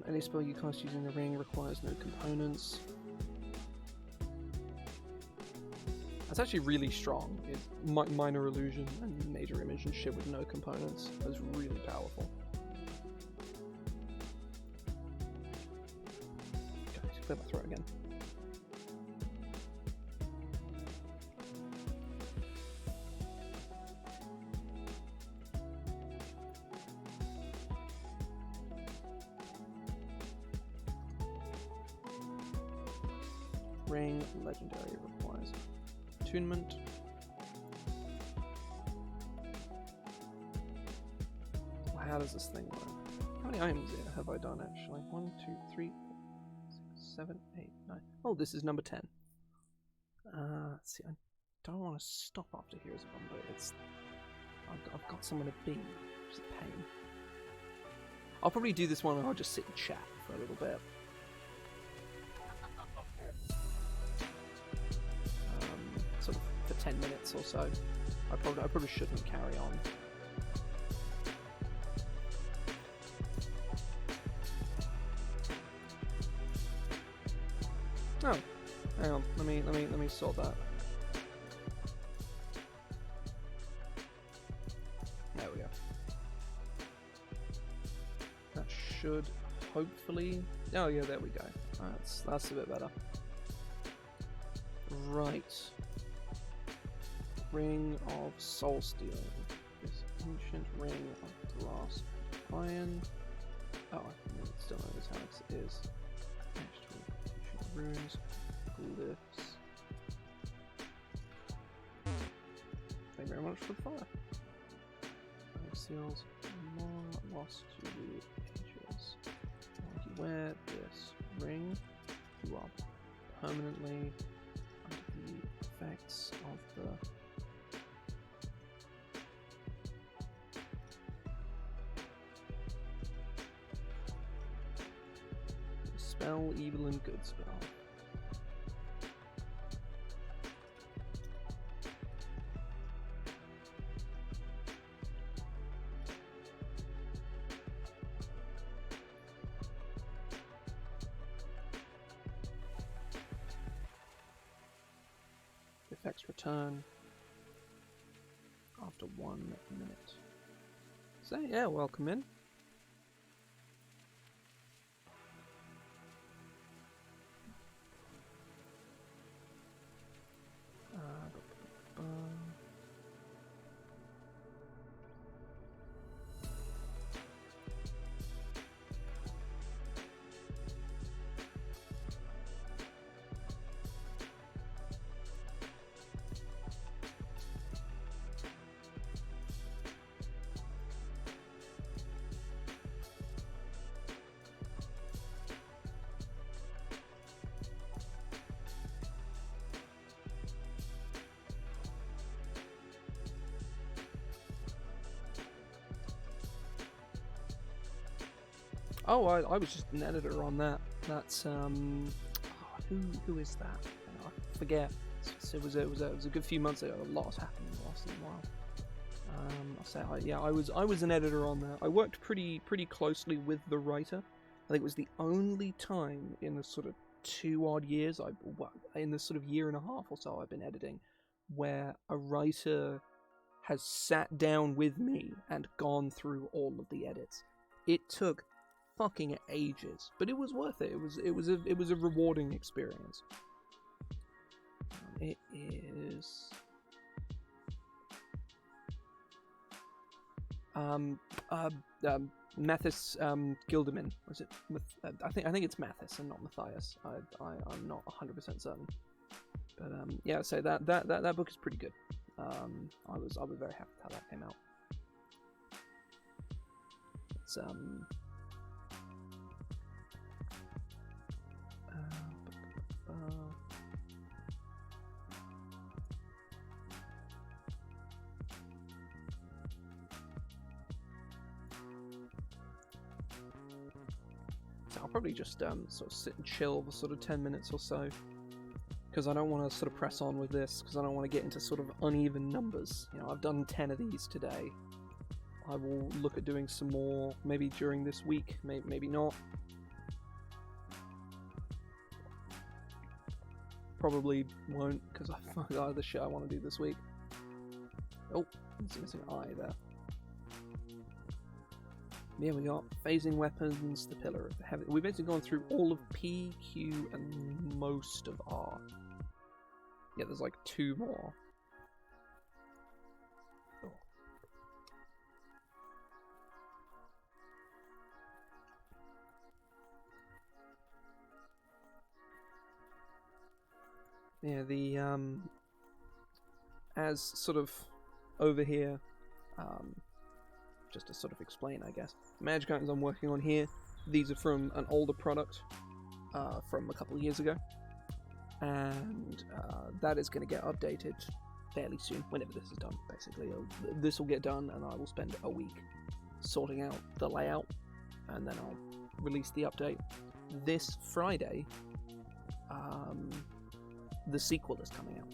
Any spell you cast using the ring requires no components. That's actually really strong. It's minor illusion and major image and shit with no components. That's really powerful. Okay, just clear my throat again. Ring legendary requires attunement. Well, how does this thing work? How many items have I done actually? 1, 2, 3, 4, 6, 7, 8, 9. Oh, this is number 10. Let's see, I don't want to stop after here as a bum, but it's I've got somewhere to be, which is a pain. I'll probably do this one and I'll just sit and chat for a little bit. Sort of for 10 minutes or so. I probably shouldn't carry on. Oh, hang on. Let me sort that. There we go. That should hopefully... Oh yeah, there we go. That's a bit better. Right. Ring of Soul Steel. This ancient ring of glass iron. Oh, I still notice how it is. Ancient runes, glyphs. Thank you very much for the fire. Seals long lost to the ages. If you wear this ring, you are permanently under the effects of the spell, evil and good spell. Effects return after 1 minute. So yeah, welcome in. Oh, I was just an editor on that. That's who is that? I forget. It was a good few months ago. A lot's happened in the last little while. I'll say I was an editor on that. I worked pretty closely with the writer. I think it was the only time in the sort of 2 odd years in the sort of year and a half or so I've been editing, where a writer has sat down with me and gone through all of the edits. It took fucking ages, but it was worth it. It was a rewarding experience. It is Mathis Gilderman. Was it? I think it's Mathis and not Matthias. I'm not 100% certain. But yeah, so that book is pretty good. I was very happy with how that came out. It's so I'll probably just sort of sit and chill for sort of 10 minutes or so, because I don't want to sort of press on with this, because I don't want to get into sort of uneven numbers. You know, I've done 10 of these today. I will look at doing some more, maybe during this week, maybe not. Probably won't, because I fucked out of the shit I want to do this week. Oh, it's missing an eye there. Yeah, we got phasing weapons, the pillar of the heavy. We've basically gone through all of P, Q, and most of R. Yeah, there's like 2 more. Oh. Yeah, the as sort of over here, just to sort of explain, I guess, the magic items I'm working on here, these are from an older product from a couple of years ago, and that is going to get updated fairly soon, whenever this is done. Basically, this will get done, and I will spend a week sorting out the layout, and then I'll release the update. This Friday, the sequel is coming out.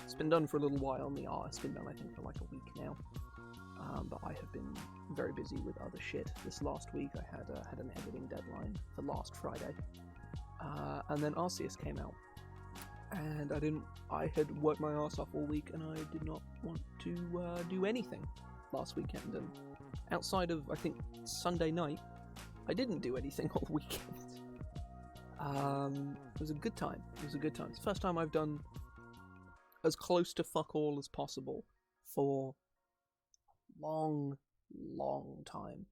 It's been done for a little while, and the art has been done, I think, for like a week now. But I have been very busy with other shit. This last week, I had an editing deadline for last Friday, and then Arceus came out, and I had worked my ass off all week, and I did not want to do anything last weekend. And outside of, I think, Sunday night, I didn't do anything all weekend. It was a good time. It's the first time I've done as close to fuck all as possible for a long time.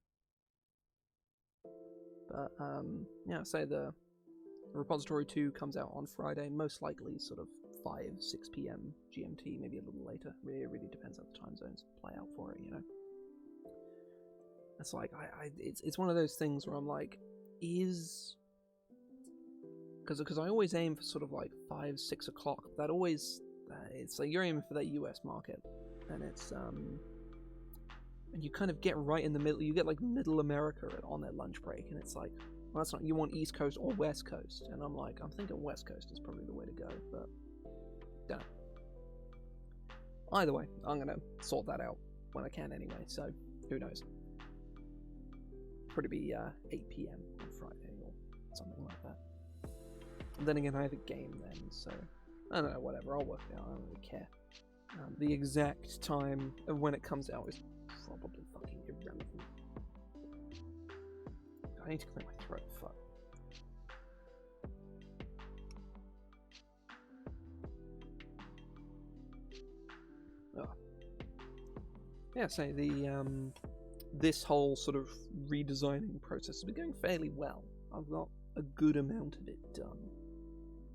But, yeah, say the Repository 2 comes out on Friday, most likely sort of 6 p.m. GMT, maybe a little later. It really depends how the time zones play out for it, you know. It's like, it's one of those things where I'm like, because I always aim for sort of like 5, 6 o'clock. That always, it's like you're aiming for that US market, and it's, and you kind of get right in the middle, you get like middle America on their lunch break, and it's like, well, that's not, you want East Coast or West Coast, and I'm like, I'm thinking West Coast is probably the way to go, but, don't know. Either way, I'm gonna sort that out when I can anyway, so, who knows. Probably be 8 p.m. on Friday, or something like that. And then again, I have a game then, so, I don't know, whatever, I'll work it out, I don't really care. The exact time of when it comes out is probably fucking irrelevant. I need to clear my throat, fuck. Oh. Yeah, so this whole sort of redesigning process has been going fairly well. I've got a good amount of it done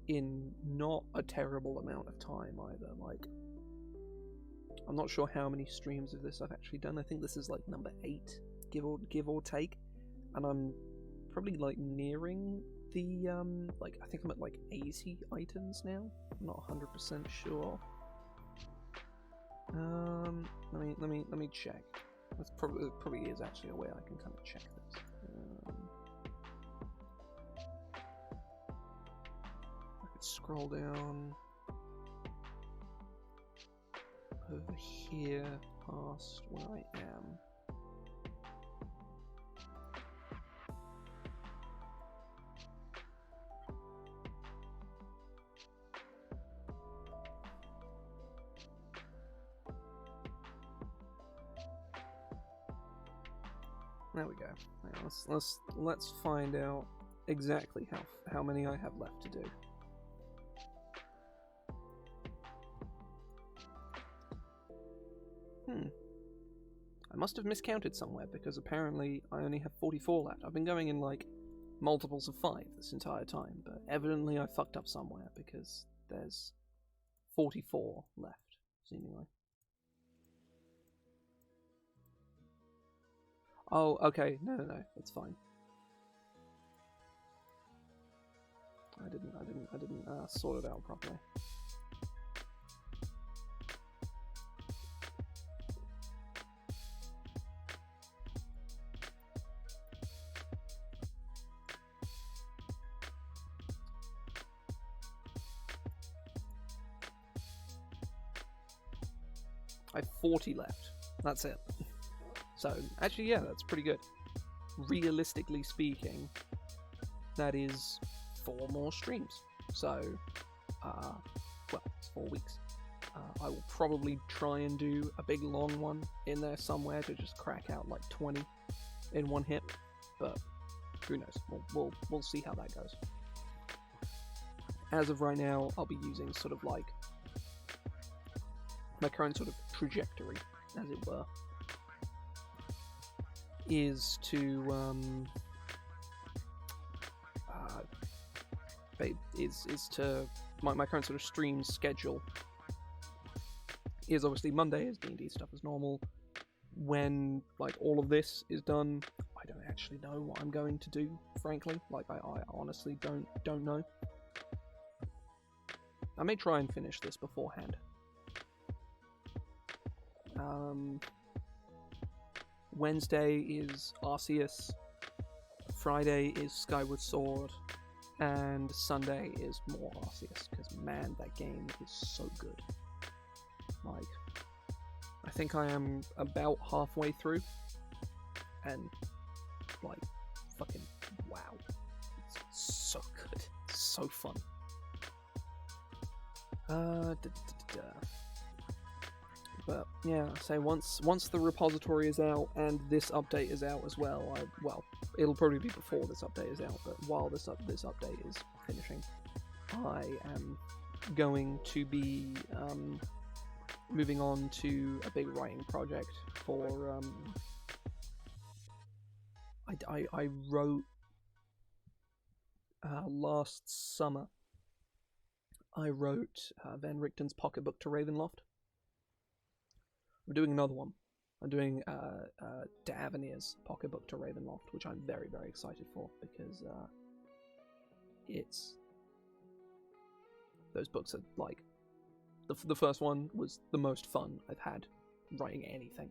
in not a terrible amount of time either. Like, I'm not sure how many streams of this I've actually done. I think this is like number 8, give or take, and I'm probably like nearing the like I think I'm at like 80 items now. I'm not 100% sure. Let me check. That's probably is actually a way I can kind of check this. I could scroll down over here past where I am. There we go. Now, let's find out exactly how many I have left to do. I must have miscounted somewhere, because apparently I only have 44 left. I've been going in like multiples of 5 this entire time, but evidently I fucked up somewhere, because there's 44 left, seemingly. Oh, okay. No, it's fine. I didn't sort it out properly. I have 40 left. That's it. So, actually, yeah, that's pretty good. Realistically speaking, that is 4 more streams. So, well, it's 4 weeks. I will probably try and do a big long one in there somewhere to just crack out like 20 in one hit. But who knows? We'll see how that goes. As of right now, I'll be using sort of like my current sort of trajectory, as it were, is to my current sort of stream schedule is obviously Monday is D&D stuff as normal. When like all of this is done, I don't actually know what I'm going to do, frankly. Like I honestly don't know. I may try and finish this beforehand. Wednesday is Arceus, Friday is Skyward Sword, and Sunday is more Arceus, because man, that game is so good. Like, I think I am about halfway through, and like, fucking wow, it's so good, it's so fun. But yeah, so once the repository is out and this update is out as well, it'll probably be before this update is out, but while this update is finishing, I am going to be moving on to a big writing project for I wrote last summer. I wrote Van Richten's Pocketbook to Ravenloft. I'm doing another one. I'm doing Davenir's Pocketbook to Ravenloft, which I'm very, very excited for, because it's... Those books are, like... The first one was the most fun I've had writing anything.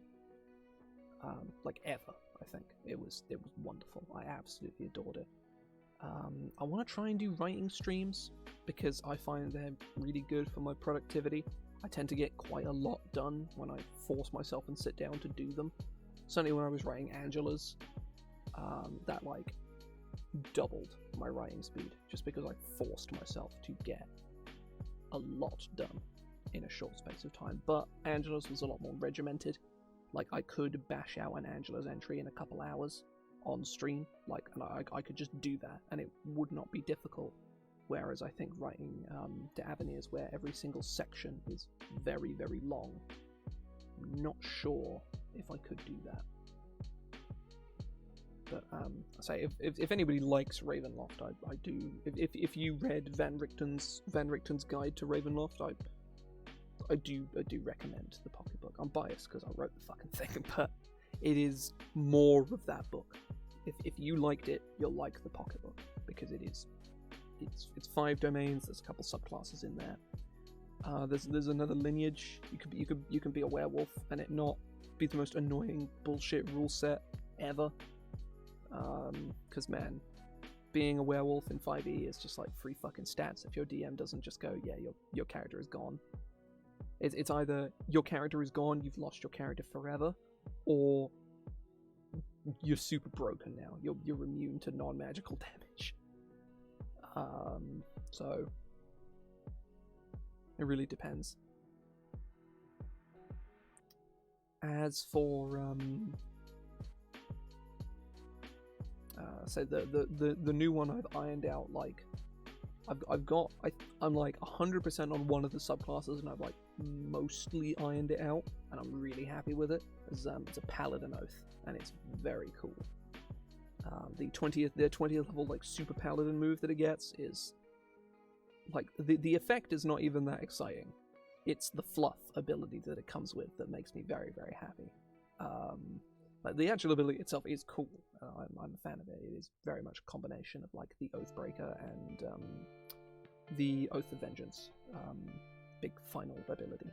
Like, ever, I think. It was wonderful. I absolutely adored it. I want to try and do writing streams, because I find they're really good for my productivity. I tend to get quite a lot done when I force myself and sit down to do them. Certainly when I was writing Angela's, that like doubled my writing speed, just because I forced myself to get a lot done in a short space of time. But Angela's was a lot more regimented. Like, I could bash out an Angela's entry in a couple hours on stream, like, and I could just do that, and it would not be difficult. Whereas I think writing Davenir's, where every single section is very, very long, I'm not sure if I could do that. But I say, if anybody likes Ravenloft, I do. If you read Van Richten's Guide to Ravenloft, I do recommend the pocketbook. I'm biased because I wrote the fucking thing, but it is more of that book. If you liked it, you'll like the pocketbook, because it's 5 domains. There's a couple subclasses in there. There's another lineage. You can be a werewolf and it not be the most annoying bullshit rule set ever. Because man, being a werewolf in 5e is just like free fucking stats. If your DM doesn't just go, yeah, your character is gone. It's either your character is gone, you've lost your character forever, or you're super broken now. You're immune to non-magical damage. So it really depends. As for so the new one I've ironed out, like I'm like 100% on one of the subclasses, and I've like mostly ironed it out, and I'm really happy with it. It's a Paladin Oath, and it's very cool. The 20th level like super paladin move that it gets is like the effect is not even that exciting. It's the fluff ability that it comes with that makes me very, very happy. Like the actual ability itself is cool. I'm a fan of it. It is very much a combination of like the Oathbreaker and the Oath of Vengeance, big final ability.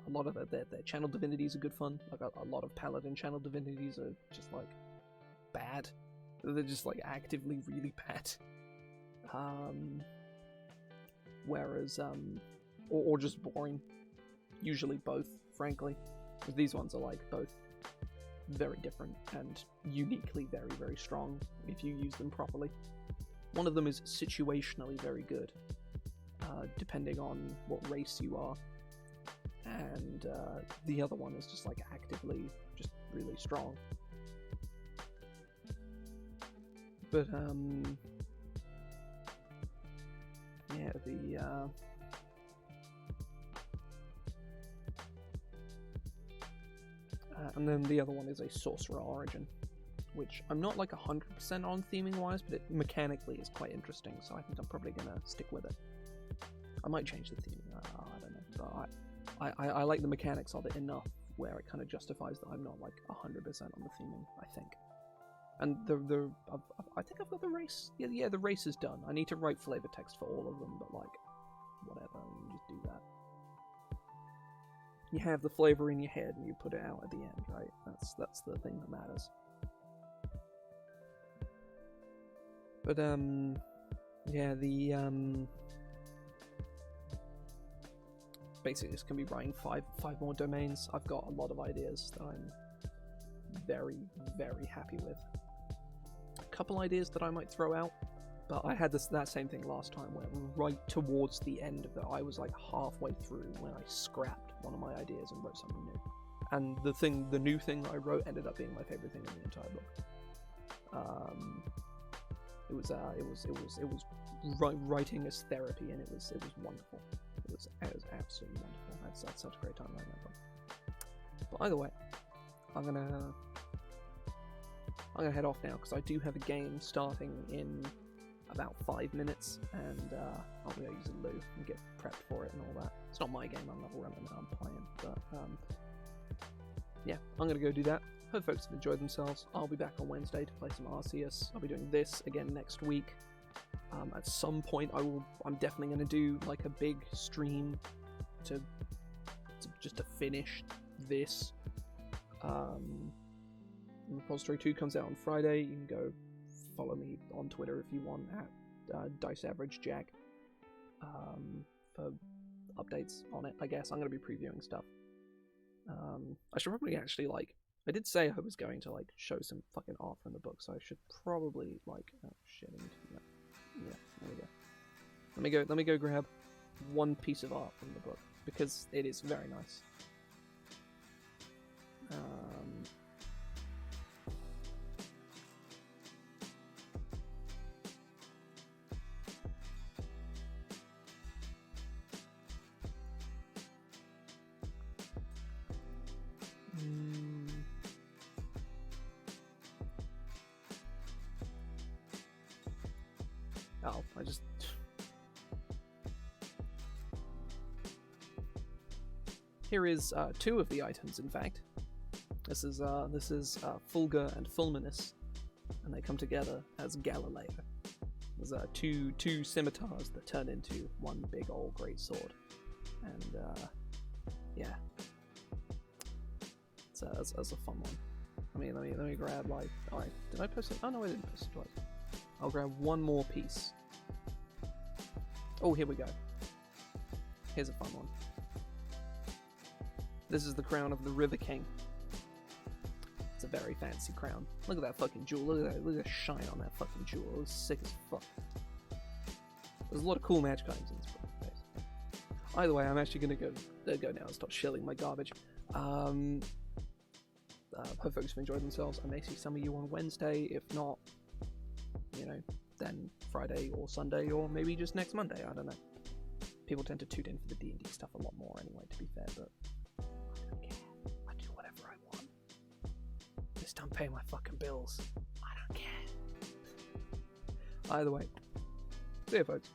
A lot of their channel divinities are good fun. Like a lot of paladin channel divinities are just like bad. They're just like actively really bad. Whereas or just boring. Usually both, frankly. Because these ones are like both very different and uniquely very, very strong if you use them properly. One of them is situationally very good, depending on what race you are, and the other one is just like actively just really strong. But yeah, and then the other one is a Sorcerer Origin, which I'm not like 100% on theming wise, but it mechanically is quite interesting, so I think I'm probably gonna stick with it. I might change the theming, I don't know, but I like the mechanics of it enough where it kind of justifies that I'm not like 100% on the theming, I think. And I think I've got the race. Yeah, the race is done. I need to write flavor text for all of them, but like, whatever, you can just do that. You have the flavor in your head and you put it out at the end, right? That's the thing that matters. But yeah, basically it's gonna be writing five more domains. I've got a lot of ideas that I'm very, very happy with. A couple ideas that I might throw out, but I had that same thing last time where right towards the end of it, I was like halfway through when I scrapped one of my ideas and wrote something new. And the new thing I wrote ended up being my favorite thing in the entire book. It was writing as therapy, and it was wonderful. It was absolutely wonderful. I had such a great time writing that book. But either way, I'm gonna head off now because I do have a game starting in about 5 minutes, and I'll be able to use a loo and get prepped for it and all that. It's not my game, I'm not running it, I'm playing, but yeah, I'm gonna go do that. Hope folks have enjoyed themselves. I'll be back on Wednesday to play some Arceus. I'll be doing this again next week. At some point, I'm definitely gonna do like a big stream to finish this. Repository 2 comes out on Friday. You can go follow me on Twitter if you want at DiceAverageJack for updates on it. I guess I'm going to be previewing stuff. I should probably actually I did say I was going to show some fucking art from the book, so I should probably oh shit, I need to do that. Yeah, there we go. Let me go grab one piece of art from the book because it is very nice. Oh, I just... Here is 2 of the items, in fact. This is Fulgur and Fulminus, and they come together as Galileo. There's two scimitars that turn into one big old great sword, and yeah, it's a fun one. Let me grab alright, did I post it? Oh no, I didn't post it twice. I'll grab one more piece. Oh, here we go. Here's a fun one. This is the crown of the River King. It's a very fancy crown. Look at that fucking jewel. Look at the shine on that fucking jewel. It's sick as fuck. There's a lot of cool magic items in this book. Either way, I'm actually gonna go now and start shilling my garbage. Hope folks have enjoyed themselves. I may see some of you on Wednesday. If not, then Friday or Sunday, or maybe just next Monday. I don't know. People tend to tune in for the D&D stuff a lot more anyway, to be fair, but I don't care. I do whatever I want. Just don't pay my fucking bills. I don't care. Either way, see you folks.